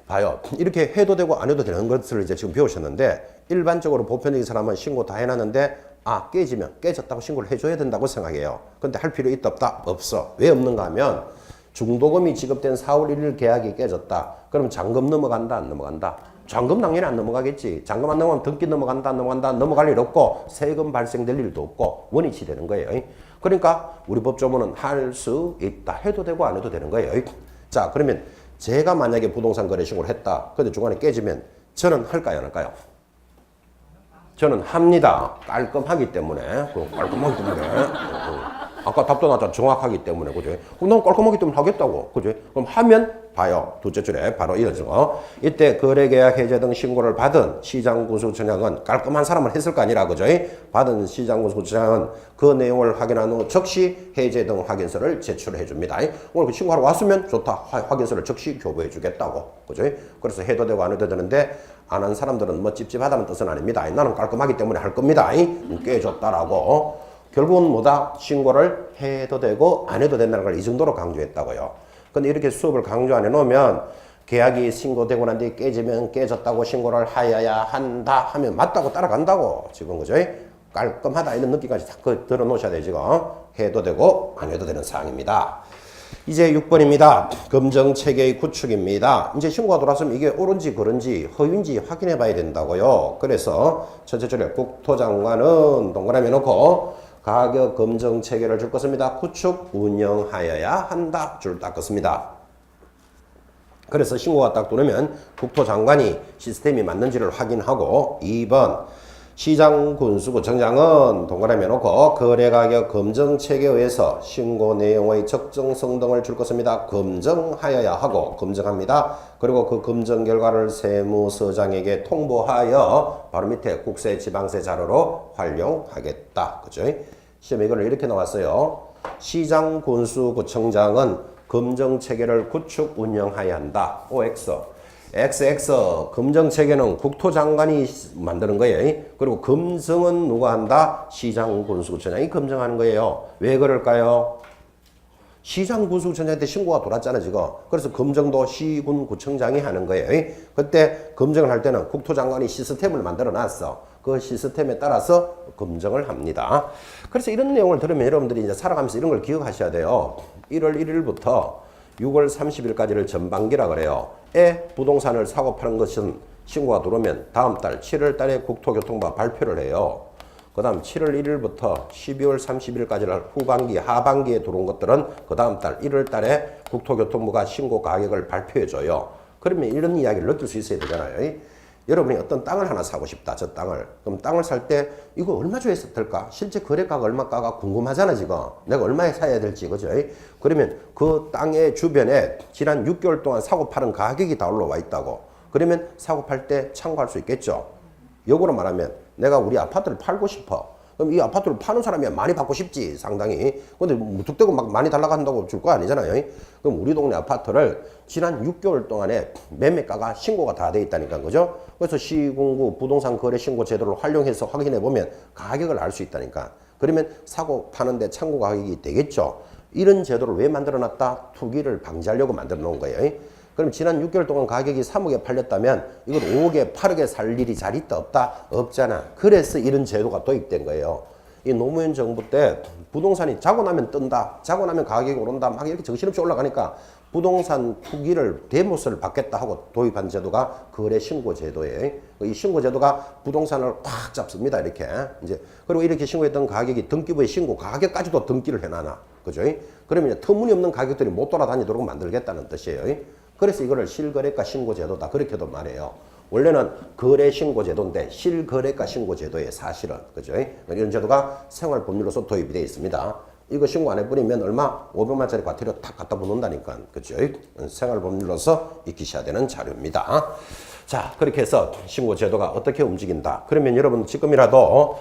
봐요. 이렇게 해도 되고 안 해도 되는 것을 이제 지금 배우셨는데 일반적으로 보편적인 사람은 신고 다 해놨는데 깨지면 깨졌다고 신고를 해줘야 된다고 생각해요. 근데 할 필요 있다 없다? 없어. 왜 없는가 하면 중도금이 지급된 4월 1일 계약이 깨졌다. 그럼 잔금 넘어간다 안 넘어간다? 잔금 당연히 안 넘어가겠지. 잔금 안 넘어가면 등기 넘어간다 안 넘어간다? 넘어갈 일 없고 세금 발생될 일도 없고 원위치 되는 거예요. 그러니까 우리 법조문은 할 수 있다. 해도 되고 안 해도 되는 거예요. 자, 그러면 제가 만약에 부동산 거래 신고를 했다. 근데 중간에 깨지면 저는 할까요 안 할까요? 저는 합니다. 깔끔하기 때문에. 깔끔하기 때문에. 아까 답도 나왔잖아. 정확하기 때문에. 그죠? 그럼 난 깔끔하기 때문에 하겠다고. 그죠? 그럼 하면 봐요. 두째 줄에 바로 이어서. 이때 거래계약 해제 등 신고를 받은 시장군수처장은 깔끔한 사람을 했을 거 아니라. 그죠? 받은 시장군수처장은 그 내용을 확인한 후 즉시 해제 등 확인서를 제출해 줍니다. 오늘 그 신고하러 왔으면 좋다. 확인서를 즉시 교부해 주겠다고. 그죠? 그래서 해도 되고 안 해도 되는데 안 한 사람들은 뭐 찝찝하다는 뜻은 아닙니다. 나는 깔끔하기 때문에 할 겁니다. 깨졌다라고. 결국은 뭐다? 신고를 해도 되고 안 해도 된다는 걸 이 정도로 강조했다고요. 근데 이렇게 수업을 강조 안 해놓으면 계약이 신고되고 난 뒤에 깨지면 깨졌다고 신고를 하여야 한다 하면 맞다고 따라간다고. 지금 그죠? 깔끔하다 이런 느낌까지 다 들어놓으셔야 돼요. 지금 해도 되고 안 해도 되는 사항입니다. 이제 6번입니다. 검증체계의 구축입니다. 이제 신고가 들어왔으면 이게 옳은지 그른지 허위인지 확인해 봐야 된다고요. 그래서 첫째 줄에 국토장관은 동그라미 놓고 가격 검증 체계를 줄 것입니다. 구축 운영하여야 한다. 줄 딱 것입니다. 그래서 신고가 딱 들어오면 국토장관이 시스템이 맞는지를 확인하고 2번 시장군수구청장은 동그라미 놓고 거래가격 검증체계에 의해서 신고 내용의 적정성 등을 줄 것입니다. 검증하여야 하고 검증합니다. 그리고 그 검증 결과를 세무서장에게 통보하여 바로 밑에 국세지방세 자료로 활용하겠다. 그죠? 시험에 이거를 이렇게 나왔어요. 시장군수구청장은 검증체계를 구축 운영하여야 한다. OX XX 검증체계는 국토장관이 만드는 거예요. 그리고 검증은 누가 한다? 시장군수구청장이 검증하는 거예요. 왜 그럴까요? 시장군수구청장한테 신고가 돌았잖아 지금. 그래서 검증도 시군구청장이 하는 거예요. 그때 검증을 할 때는 국토장관이 시스템을 만들어 놨어. 그 시스템에 따라서 검증을 합니다. 그래서 이런 내용을 들으면 여러분들이 이제 살아가면서 이런 걸 기억하셔야 돼요. 1월 1일부터 6월 30일까지를 전반기라 그래요. 부동산을 사고 파는 것은 신고가 들어오면 다음 달 7월 달에 국토교통부가 발표를 해요. 그 다음 7월 1일부터 12월 30일까지를 후반기, 하반기에 들어온 것들은 그 다음 달 1월 달에 국토교통부가 신고 가격을 발표해 줘요. 그러면 이런 이야기를 느낄 수 있어야 되잖아요. 여러분이 어떤 땅을 하나 사고 싶다. 저 땅을. 그럼 땅을 살 때 이거 얼마 줘야 될까? 실제 거래가가 얼마가가 궁금하잖아 지금. 내가 얼마에 사야 될지. 그죠? 그러면 그 땅의 주변에 지난 6개월 동안 사고 파는 가격이 다 올라와 있다고. 그러면 사고 팔 때 참고할 수 있겠죠. 역으로 말하면 내가 우리 아파트를 팔고 싶어. 그럼 이 아파트를 파는 사람이 많이 받고 싶지 상당히. 근데 무턱대고 막 많이 달라고 한다고 줄 거 아니잖아요. 그럼 우리 동네 아파트를 지난 6개월 동안에 매매가가 신고가 다 돼 있다니까 그죠? 그래서 시군구 부동산 거래 신고 제도를 활용해서 확인해 보면 가격을 알 수 있다니까. 그러면 사고 파는데 참고 가격이 되겠죠. 이런 제도를 왜 만들어 놨다? 투기를 방지하려고 만들어 놓은 거예요. 그럼 지난 6개월 동안 가격이 3억에 팔렸다면 이걸 5억에 8억에 살 일이 잘 있다 없다? 없잖아. 그래서 이런 제도가 도입된 거예요. 이 노무현 정부 때 부동산이 자고 나면 뜬다. 자고 나면 가격이 오른다. 막 이렇게 정신없이 올라가니까 부동산 투기를 대모스를 받겠다 하고 도입한 제도가 거래 신고 제도예요. 이 신고 제도가 부동산을 꽉 잡습니다. 이렇게. 이제 그리고 이렇게 신고했던 가격이 등기부에 신고 가격까지도 등기를 해놔. 그죠? 그러면 터무니없는 가격들이 못 돌아다니도록 만들겠다는 뜻이에요. 그래서 이거를 실거래가 신고제도다 그렇게도 말해요. 원래는 거래신고제도인데 실거래가 신고제도에 사실은 그죠? 이런 제도가 생활법률로서 도입이 되어 있습니다. 이거 신고 안 해버리면 얼마? 500만짜리 과태료 탁 갖다 붙는다니까 그죠? 생활법률로서 익히셔야 되는 자료입니다. 자, 그렇게 해서 신고제도가 어떻게 움직인다. 그러면 여러분 지금이라도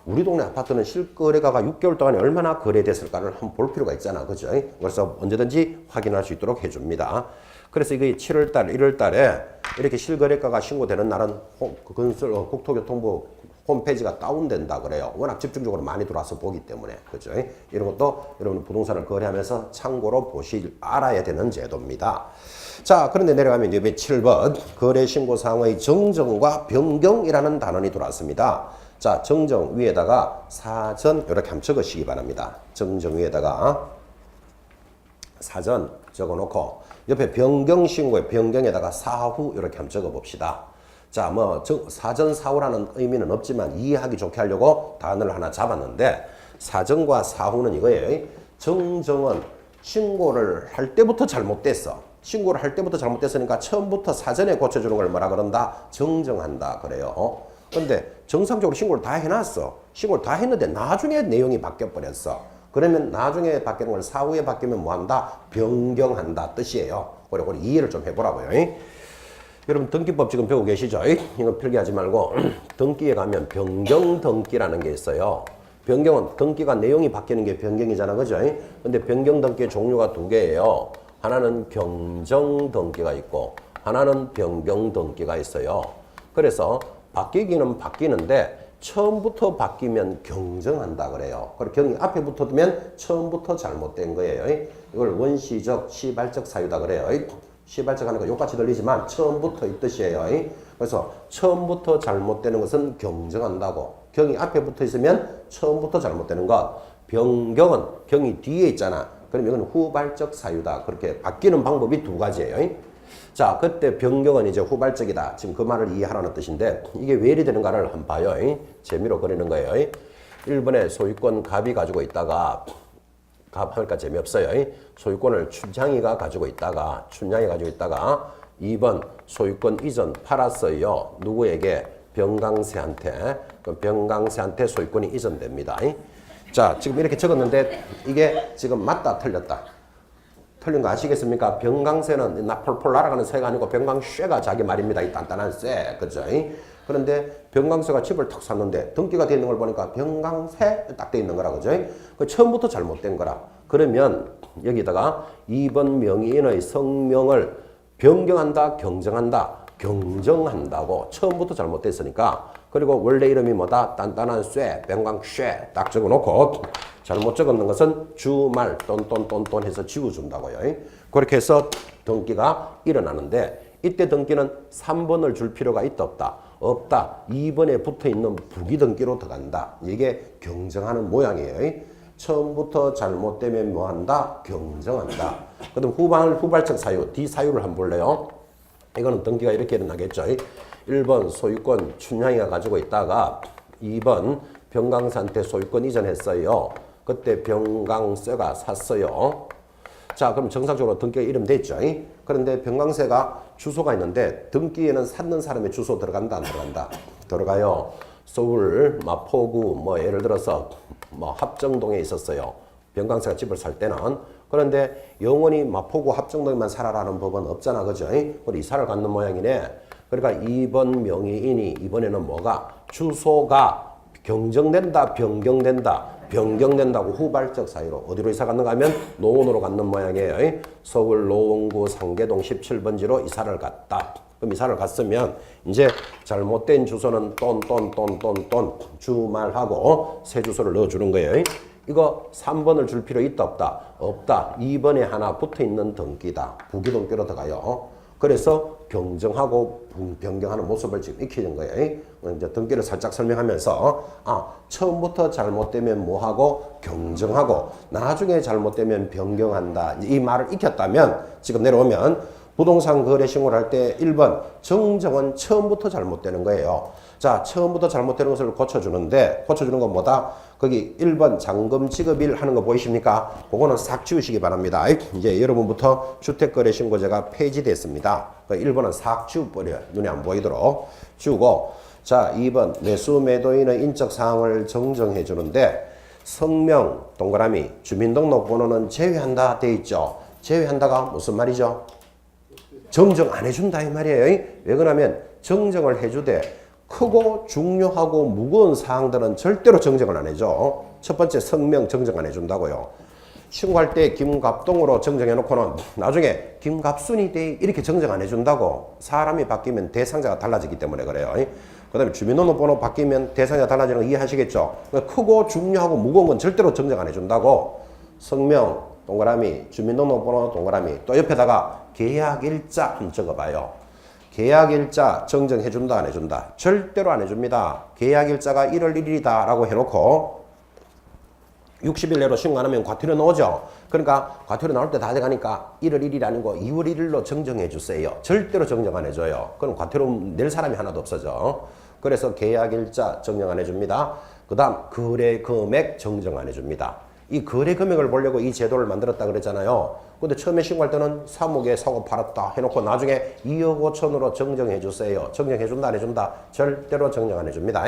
우리 동네 아파트는 실거래가가 6개월 동안에 얼마나 거래됐을까를 한번 볼 필요가 있잖아. 그죠? 그래서 언제든지 확인할 수 있도록 해줍니다. 그래서 이게 7월달, 1월달에 이렇게 실거래가가 신고되는 날은 국토교통부 홈페이지가 다운된다 그래요. 워낙 집중적으로 많이 들어와서 보기 때문에. 그죠? 이런 것도 여러분 부동산을 거래하면서 참고로 알아야 되는 제도입니다. 자, 그런데 내려가면 옆에 7번 거래신고사항의 정정과 변경이라는 단원이 들어왔습니다. 자, 정정 위에다가 사전 이렇게 한번 적으시기 바랍니다. 정정 위에다가 사전 적어놓고 옆에 변경신고에 변경에다가 사후 이렇게 한번 적어봅시다. 자, 뭐 사전 사후라는 의미는 없지만 이해하기 좋게 하려고 단어를 하나 잡았는데 사전과 사후는 이거예요. 정정은 신고를 할 때부터 잘못됐어. 신고를 할 때부터 잘못됐으니까 처음부터 사전에 고쳐주는 걸 뭐라 그런다? 정정한다 그래요. 근데 정상적으로 신고를 다 해놨어. 신고를 다 했는데 나중에 내용이 바뀌어버렸어. 그러면 나중에 바뀌는 걸 사후에 바뀌면 뭐한다? 변경한다 뜻이에요. 그리고 이해를 좀 해보라고요. 여러분 등기법 지금 배우고 계시죠? 이거 필기하지 말고 등기에 가면 변경 등기라는 게 있어요. 변경은 등기가 내용이 바뀌는 게 변경이잖아, 그죠? 근데 변경 등기의 종류가 두 개예요. 하나는 경정 등기가 있고 하나는 변경 등기가 있어요. 그래서 바뀌기는 바뀌는데 처음부터 바뀌면 경정한다 그래요. 그리고 경이 앞에 붙으면 처음부터 잘못된 거예요. 이걸 원시적 시발적 사유다 그래요. 시발적 하는 거 욕같이 들리지만 처음부터 이 뜻이에요. 그래서 처음부터 잘못되는 것은 경정한다고. 경이 앞에 붙어 있으면 처음부터 잘못되는 것. 변경은 경이 뒤에 있잖아. 그럼 이건 후발적 사유다. 그렇게 바뀌는 방법이 두 가지예요. 자, 그때 변경은 이제 후발적이다. 지금 그 말을 이해하라는 뜻인데 이게 왜 이리 되는가를 한번 봐요. 재미로 그리는 거예요. 1번에 소유권 갑이 가지고 있다가 갑 하니까 재미없어요. 소유권을 춘향이가 가지고 있다가 2번 소유권 이전 팔았어요. 누구에게? 병강세한테. 그 병강세한테 소유권이 이전됩니다. 자, 지금 이렇게 적었는데 이게 지금 맞다 틀렸다. 틀린 거 아시겠습니까? 병강세는 폴폴 날아가는 새가 아니고 병강쇠가 자기 말입니다. 이 단단한 쇠. 그죠? 그런데 병강쇠가 집을 탁 샀는데 등기가 되어 있는 걸 보니까 병강세 딱 되어 있는 거라. 그죠? 그 처음부터 잘못된 거라. 그러면 여기다가 2번 명의인의 성명을 변경한다, 경정한다. 경정한다고 처음부터 잘못됐으니까. 그리고 원래 이름이 뭐다? 단단한 쇠, 병강쇠 딱 적어놓고 잘못 적었는 것은 주말 똔똔똔똔 해서 지워준다고요. 그렇게 해서 등기가 일어나는데 이때 등기는 3번을 줄 필요가 있다 없다? 없다. 2번에 붙어있는 부기등기로 들어간다. 이게 경정하는 모양이에요. 처음부터 잘못되면 뭐한다? 경정한다. 그다음 후발적 사유, D 사유를 한번 볼래요? 이거는 등기가 이렇게 일어나겠죠. 1번 소유권 춘향이가 가지고 있다가 2번 병강세한테 소유권 이전했어요. 그때 병강세가 샀어요. 자, 그럼 정상적으로 등기가 이름 됐죠. 그런데 병강세가 주소가 있는데 등기에는 샀는 사람의 주소 들어간다 안 들어간다? 들어가요. 서울 마포구 뭐 예를 들어서 뭐 합정동에 있었어요. 병강세가 집을 살 때는. 그런데 영원히 마포구 합정동에만 살아라는 법은 없잖아, 그죠? 우리 이사를 갖는 모양이네. 그러니까 2번 명의인이 이번에는 뭐가? 주소가 경정된다, 변경된다. 변경된다고 후발적 사유로 어디로 이사 갔는가 하면 노원으로 갔는 모양이에요. 서울 노원구 상계동 17번지로 이사를 갔다. 그럼 이사를 갔으면 이제 잘못된 주소는 똔똔똔똔똔 주말하고 새 주소를 넣어주는 거예요. 이거 3번을 줄 필요 있다 없다? 없다. 2번에 하나 붙어있는 등기다. 부기등기로 들어가요. 그래서 경정하고 변경하는 모습을 지금 익히는 거예요. 이제 등기를 살짝 설명하면서 처음부터 잘못되면 뭐하고 경정하고 나중에 잘못되면 변경한다. 이 말을 익혔다면 지금 내려오면 부동산 거래 신고를 할 때 1번 정정은 처음부터 잘못되는 거예요. 자, 처음부터 잘못되는 것을 고쳐주는데 고쳐주는 건 뭐다? 거기 1번 잔금 지급일 하는 거 보이십니까? 그거는 싹 지우시기 바랍니다. 이제 여러분부터 주택거래신고제가 폐지됐습니다. 1번은 싹 지워버려요. 눈에 안 보이도록 지우고, 자, 2번 매수 매도인의 인적사항을 정정해 주는데 성명 동그라미 주민등록번호는 제외한다 돼 있죠. 제외한다가 무슨 말이죠? 정정 안 해준다 이 말이에요. 왜 그러냐면 정정을 해주되 크고 중요하고 무거운 사항들은 절대로 정정을 안 해줘. 첫 번째 성명 정정 안 해준다고요. 신고할 때 김갑동으로 정정해 놓고는 나중에 김갑순이 돼 이렇게 정정 안 해준다고. 사람이 바뀌면 대상자가 달라지기 때문에 그래요. 그 다음에 주민등록번호 바뀌면 대상이 달라지는 거 이해하시겠죠? 크고 중요하고 무거운 건 절대로 정정 안 해준다고. 성명 동그라미, 주민등록번호 동그라미, 또 옆에다가 계약일자 한번 적어봐요. 계약일자 정정해준다 안 해준다? 절대로 안 해줍니다. 계약일자가 1월 1일이다 라고 해놓고 60일 내로 신고 안 하면 과태료 나오죠. 그러니까 과태료 나올 때 다 돼가니까 1월 1일이 아니고 2월 1일로 정정해 주세요. 절대로 정정 안 해줘요. 그럼 과태료 낼 사람이 하나도 없어져. 그래서 계약일자 정정 안 해줍니다. 그 다음 거래 금액 정정 안 해줍니다. 이 거래 금액을 보려고 이 제도를 만들었다 그랬잖아요. 근데 처음에 신고할 때는 3억에 사고 팔았다 해놓고 나중에 2억 5천으로 정정해 주세요. 정정해 준다 안 해준다? 절대로 정정 안 해줍니다.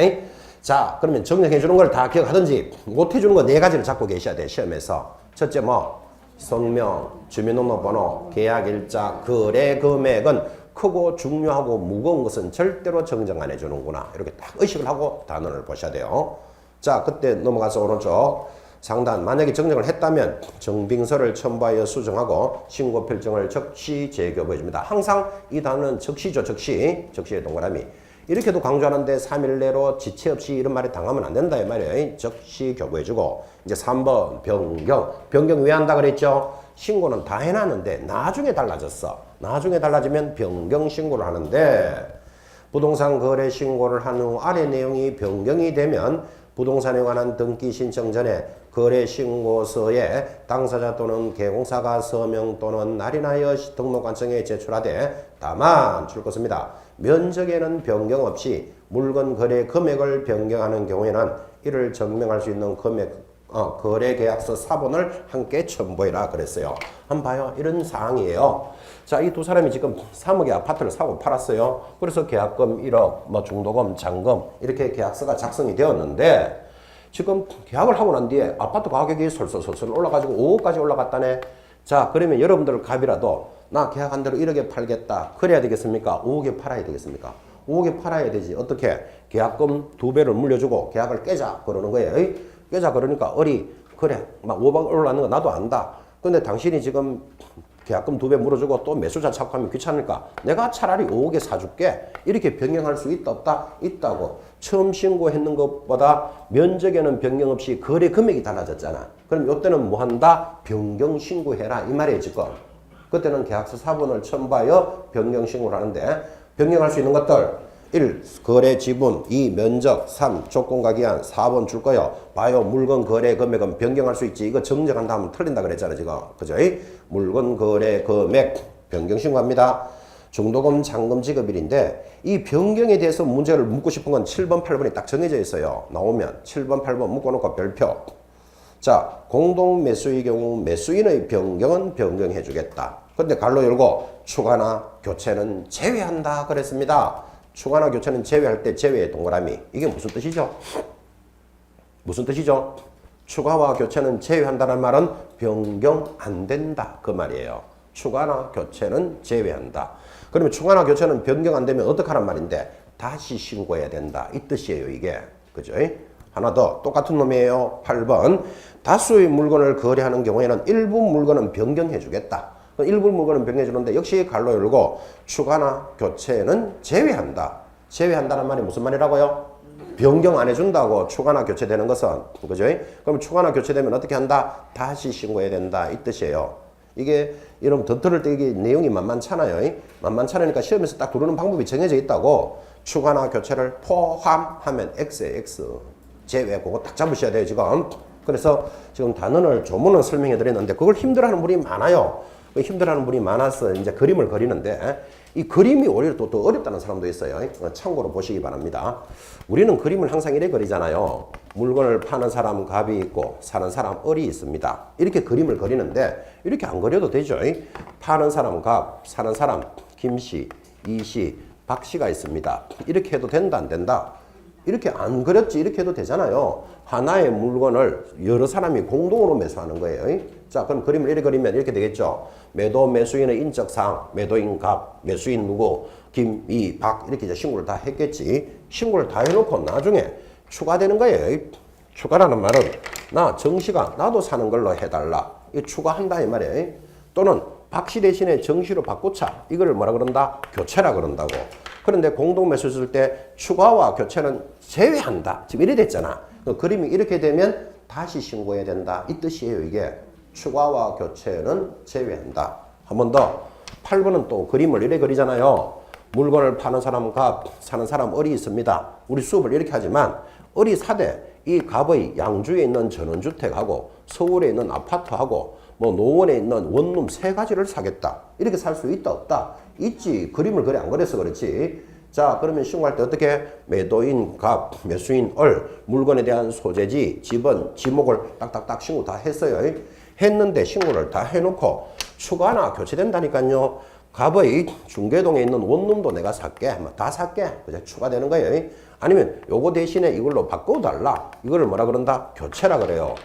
자, 그러면 정정해 주는 걸 다 기억하든지 못 해주는 거 네 가지를 잡고 계셔야 돼, 시험에서. 첫째 뭐? 성명, 주민등록번호, 계약일자, 거래 금액은 크고 중요하고 무거운 것은 절대로 정정 안 해주는구나. 이렇게 딱 의식을 하고 단원을 보셔야 돼요. 자, 그때 넘어가서 오른쪽 상단, 만약에 정정을 했다면 정빙서를 첨부하여 수정하고 신고 필정을 적시 재교부해 줍니다. 항상 이 단어는 적시죠, 적시. 적시의 동그라미. 이렇게도 강조하는데 3일 내로 지체 없이 이런 말에 당하면 안 된다 이 말이에요. 적시 교부해주고. 이제 3번 변경. 변경 왜 한다 그랬죠? 신고는 다 해놨는데 나중에 달라졌어. 나중에 달라지면 변경 신고를 하는데 부동산 거래 신고를 한 후 아래 내용이 변경이 되면 부동산에 관한 등기 신청 전에 거래 신고서에 당사자 또는 개공사가 서명 또는 날인하여 등록관청에 제출하되 다만 줄것입니다. 면적에는 변경 없이 물건 거래 금액을 변경하는 경우에는 이를 증명할 수 있는 거래계약서 사본을 함께 첨부해라 그랬어요. 한번 봐요. 이런 사항이에요. 자, 이 두 사람이 지금 3억의 아파트를 사고 팔았어요. 그래서 계약금 1억, 뭐 중도금, 잔금 이렇게 계약서가 작성이 되었는데 지금 계약을 하고 난 뒤에 아파트 가격이 솔솔 올라가지고 5억까지 올라갔다네. 자, 그러면 여러분들 값이라도 나 계약한 대로 1억에 팔겠다. 그래야 되겠습니까? 5억에 팔아야 되겠습니까? 5억에 팔아야 되지. 어떻게? 계약금 2배를 물려주고 계약을 깨자 그러는 거예요. 에이? 깨자 그러니까 그래 막 5억 올라가는 거 나도 안다. 근데 당신이 지금 계약금 2배 물어주고 또 매수자 찾고 하면 귀찮으니까 내가 차라리 5억에 사줄게. 이렇게 변경할 수 있다 없다? 있다고. 처음 신고했는 것보다 면적에는 변경 없이 거래 금액이 달라졌잖아. 그럼 이때는 뭐 한다? 변경 신고해라 이 말이에요 지금. 그때는 계약서 사본을 첨부하여 변경 신고를 하는데 변경할 수 있는 것들 1. 거래 지분 2. 면적 3. 조건과 기한 4번 줄 거요. 봐요. 물건 거래 금액은 변경할 수 있지. 이거 정정한다 하면 틀린다 그랬잖아 지금. 그죠? 물건 거래 금액 변경 신고합니다. 중도금 잔금 지급일인데 이 변경에 대해서 문제를 묻고 싶은 건 7번 8번이 딱 정해져 있어요. 나오면 7번 8번 묶어놓고 별표. 자, 공동 매수의 경우 매수인의 변경은 변경해 주겠다. 근데 갈로 열고 추가나 교체는 제외한다 그랬습니다. 추가나 교체는 제외할 때 제외의 동그라미. 이게 무슨 뜻이죠? 무슨 뜻이죠? 추가와 교체는 제외한다는 말은 변경 안 된다 그 말이에요. 추가나 교체는 제외한다. 그러면 추가나 교체는 변경 안 되면 어떡하란 말인데 다시 신고해야 된다 이 뜻이에요 이게. 그죠? 하나 더 똑같은 놈이에요. 8번 다수의 물건을 거래하는 경우에는 일부 물건은 변경해 주겠다. 일부 물건은 변경해 주는데 역시 갈로 열고 추가나 교체는 제외한다. 제외한다는 말이 무슨 말이라고요? 변경 안 해준다고 추가나 교체되는 것은. 그죠? 그럼 추가나 교체되면 어떻게 한다? 다시 신고해야 된다 이 뜻이에요. 이게 여러분 더 들을 때 이게 내용이 만만찮아요. 만만찮으니까 시험에서 딱 두르는 방법이 정해져 있다고. 추가나 교체를 포함하면 X에 X. 제외 그거 딱 잡으셔야 돼요 지금. 그래서 지금 단원을 조문을 설명해 드렸는데 그걸 힘들어하는 분이 많아요. 힘들어하는 분이 많아서 이제 그림을 그리는데 이 그림이 오히려 또 더 어렵다는 사람도 있어요. 참고로 보시기 바랍니다. 우리는 그림을 항상 이래 그리잖아요. 물건을 파는 사람 갑이 있고 사는 사람 을이 있습니다. 이렇게 그림을 그리는데 이렇게 안 그려도 되죠. 파는 사람 갑, 사는 사람 김씨, 이씨, 박씨가 있습니다. 이렇게 해도 된다 안 된다? 이렇게 안 그렸지 이렇게 해도 되잖아요. 하나의 물건을 여러 사람이 공동으로 매수하는 거예요. 자, 그럼 그림을 이렇게 그리면 이렇게 되겠죠. 매도 매수인의 인적사항, 매도인 갑, 매수인 누구, 김, 이, 박 이렇게 이제 신고를 다 했겠지. 신고를 다 해놓고 나중에 추가되는 거예요. 추가라는 말은 나 정씨가 나도 사는 걸로 해달라. 이 추가한다 이 말이에요. 또는 박씨 대신에 정씨로 바꾸자. 이거를 뭐라 그런다? 교체라 그런다고. 그런데 공동매수 쓸 때 추가와 교체는 제외한다. 지금 이래 됐잖아. 그 그림이 이렇게 되면 다시 신고해야 된다. 이 뜻이에요, 이게. 추가와 교체는 제외한다. 한 번 더. 8번은 또 그림을 이래 그리잖아요. 물건을 파는 사람 값, 사는 사람 을이 있습니다. 우리 수업을 이렇게 하지만 을이 사되 이 값의 양주에 있는 전원주택하고 서울에 있는 아파트하고 뭐 노원에 있는 원룸 세 가지를 사겠다. 이렇게 살 수 있다 없다? 있지. 그림을 그래 안 그래서 그렇지. 자, 그러면 신고할 때 어떻게? 매도인 값, 매수인 을, 물건에 대한 소재지, 지번, 지목을 딱딱딱 신고 다 했어요. 했는데 신고를 다 해놓고 추가나 교체된다니까요. 값의 중계동에 있는 원룸도 내가 살게. 다 살게. 그죠? 추가되는 거예요. 아니면 요거 대신에 이걸로 바꿔달라. 이거를 뭐라 그런다? 교체라 그래요.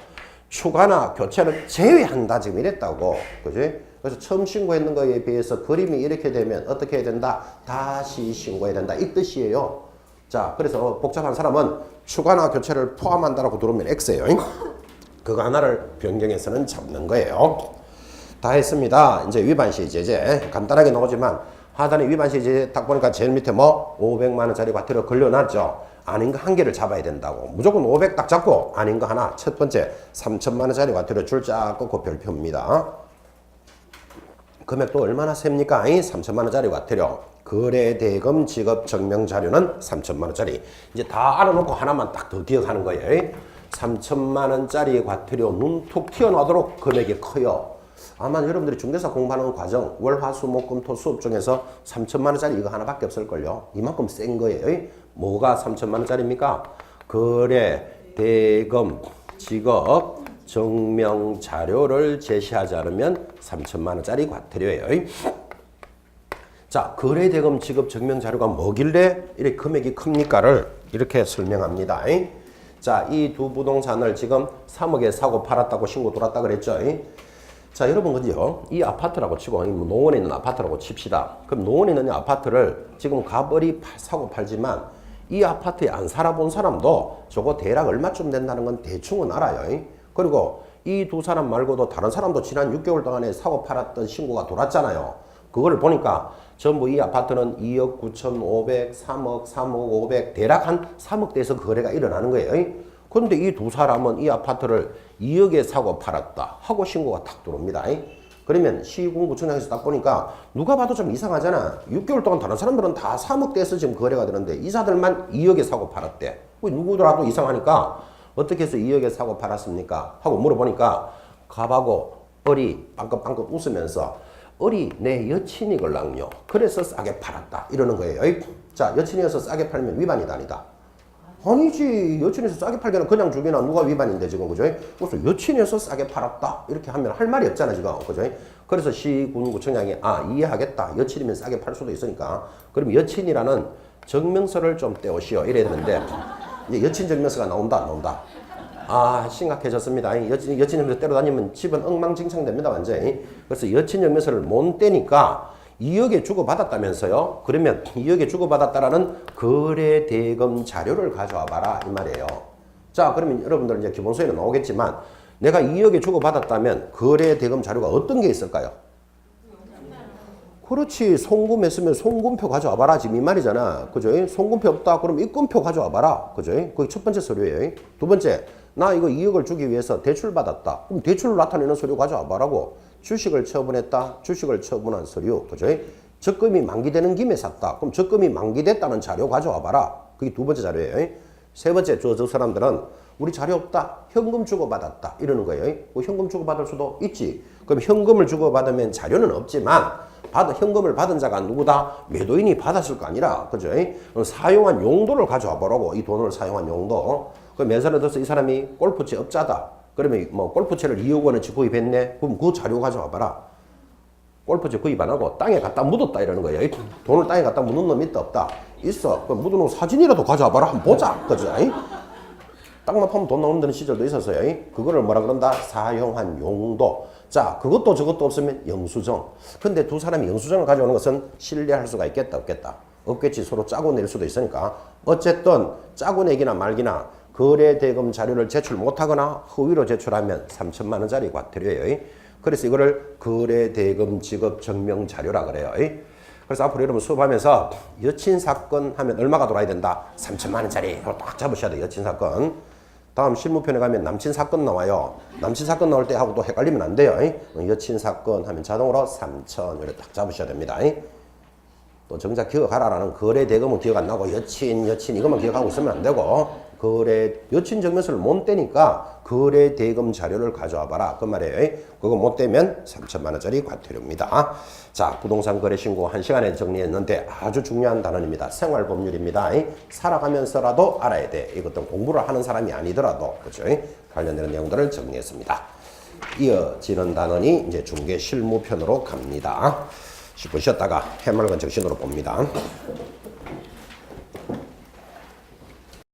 추가나 교체를 제외한다. 지금 이랬다고. 그지? 그래서 처음 신고했는 거에 비해서 그림이 이렇게 되면 어떻게 해야 된다? 다시 신고해야 된다. 이 뜻이에요. 자, 그래서 복잡한 사람은 추가나 교체를 포함한다라고 들어오면 X예요. 그거 하나를 변경해서는 잡는 거예요. 다 했습니다. 이제 위반시 제재. 간단하게 나오지만 하단에 위반시 제재 딱 보니까 제일 밑에 뭐 500만 원짜리 과태료 걸려놨죠. 아닌 거 한 개를 잡아야 된다고. 무조건 500 딱 잡고 아닌 거 하나. 첫 번째 3천만 원짜리 과태료 줄자 꺾고 별표입니다. 금액도 얼마나 셉니까? 3천만 원짜리 과태료. 거래대금 지급 증명 자료는 3천만 원짜리. 이제 다 알아놓고 하나만 딱 더 기억하는 거예요. 3천만 원짜리 과태료 눈툭 튀어나오도록 금액이 커요. 아마 여러분들이 중개사 공부하는 과정 월, 화, 수, 목, 금, 토 수업 중에서 3천만 원짜리 이거 하나밖에 없을걸요. 이만큼 센 거예요. 뭐가 3천만 원짜리입니까? 거래, 대금, 지급, 증명 자료를 제시하지 않으면 3천만 원짜리 과태료예요. 자, 거래, 대금, 지급, 증명 자료가 뭐길래 이렇게 금액이 큽니까를 이렇게 설명합니다. 자, 이 두 부동산을 지금 3억에 사고 팔았다고 신고 들어왔다 그랬죠. 자, 여러분, 그죠? 이 아파트라고 치고, 노원에 있는 아파트라고 칩시다. 그럼 노원에 있는 아파트를 지금 가버리 사고 팔지만 이 아파트에 안 살아본 사람도 저거 대략 얼마쯤 된다는 건 대충은 알아요. 그리고 이 두 사람 말고도 다른 사람도 지난 6개월 동안에 사고 팔았던 신고가 돌았잖아요. 그거를 보니까 전부 이 아파트는 2억 9,500, 3억, 3억 500, 대략 한 3억대에서 거래가 일어나는 거예요. 그런데 이 두 사람은 이 아파트를 2억에 사고 팔았다 하고 신고가 탁 들어옵니다. 그러면 시군구청장에서 딱 보니까 누가 봐도 좀 이상하잖아. 6개월 동안 다른 사람들은 다 3억대에서 지금 거래가 되는데 이사들만 2억에 사고 팔았대. 누구더라도 이상하니까 어떻게 해서 2억에 사고 팔았습니까? 하고 물어보니까 갑하고 을이 빵긋빵긋 웃으면서 을이 내 여친이걸랑요. 그래서 싸게 팔았다. 이러는 거예요. 자, 여친이어서 싸게 팔면 위반이다 아니다? 아니지. 여친에서 싸게 팔기는 그냥 주기나 누가 위반인데 지금 그죠? 그래서 여친에서 싸게 팔았다 이렇게 하면 할 말이 없잖아 지금 그죠? 그래서 시군구청장이 이해하겠다. 여친이면 싸게 팔 수도 있으니까 그럼 여친이라는 증명서를 좀 떼오시오 이래야 되는데 이제 여친 증명서가 나온다 안 나온다? 심각해졌습니다. 여친 증명서 떼러 다니면 집은 엉망진창 됩니다 완전히. 그래서 여친 증명서를 못 떼니까 2억에 주고받았다면서요? 그러면 2억에 주고받았다라는 거래 대금 자료를 가져와 봐라 이 말이에요. 자, 그러면 여러분들 이제 기본소에는 나오겠지만 내가 2억에 주고받았다면 거래 대금 자료가 어떤 게 있을까요? 그렇지. 송금했으면 송금표 가져와 봐라 지금 이 말이잖아. 그죠? 송금표 없다 그럼 입금표 가져와 봐라. 그죠? 그게 첫 번째 서류예요. 두 번째, 나 이거 2억을 주기 위해서 대출 받았다. 그럼 대출을 나타내는 서류 가져와 봐라고. 주식을 처분했다. 주식을 처분한 서류. 그죠? 적금이 만기되는 김에 샀다. 그럼 적금이 만기됐다는 자료 가져와 봐라. 그게 두 번째 자료예요. 세 번째, 저 사람들은 우리 자료 없다. 현금 주고받았다. 이러는 거예요. 뭐 현금 주고받을 수도 있지. 그럼 현금을 주고받으면 자료는 없지만 현금을 받은 자가 누구다? 매도인이 받았을 거 아니라. 그죠? 사용한 용도를 가져와 보라고. 이 돈을 사용한 용도. 그럼 예를 들어서 이 사람이 골프채 업자다. 그러면 뭐 골프채를 2억 원어치 구입했네. 그럼 그 자료 가져와 봐라. 골프채 구입 안 하고 땅에 갖다 묻었다 이러는 거예요. 돈을 땅에 갖다 묻는 놈이 있다 없다? 있어. 그럼 묻어놓은 사진이라도 가져와 봐라. 한번 보자. 그죠? 땅만 파면 돈 나오는 시절도 있었어요. 그거를 뭐라 그런다? 사용한 용도. 자, 그것도 저것도 없으면 영수증. 근데 두 사람이 영수증을 가져오는 것은 신뢰할 수가 있겠다 없겠다? 없겠지. 서로 짜고 낼 수도 있으니까. 어쨌든 짜고 내기나 말기나 거래대금 자료를 제출 못하거나 허위로 제출하면 3천만 원짜리 과태료예요. 그래서 이거를 거래대금 지급 증명 자료라 그래요. 그래서 앞으로 여러분 수업하면서 여친 사건 하면 얼마가 돌아야 된다? 3천만 원짜리. 이걸 딱 잡으셔야 돼요. 여친 사건. 다음 실무편에 가면 남친 사건 나와요. 남친 사건 나올 때 하고 또 헷갈리면 안 돼요. 여친 사건 하면 자동으로 3천 이렇게 딱 잡으셔야 됩니다. 또 정작 기억하라라는 거래 대금은 기억 안 나고 여친 이것만 기억하고 있으면 안 되고 거래 여친 정면서를 못 떼니까 거래 대금 자료를 가져와 봐라 그 말이에요. 그거 못 떼면 3천만 원짜리 과태료입니다. 자, 부동산 거래 신고 1시간에 정리했는데 아주 중요한 단원입니다. 생활법률입니다. 살아가면서라도 알아야 돼. 이것도 공부를 하는 사람이 아니더라도 그렇죠? 관련되는 내용들을 정리했습니다. 이어지는 단원이 이제 중개 실무편으로 갑니다. 10분 쉬었다가 해맑은 정신으로 봅니다.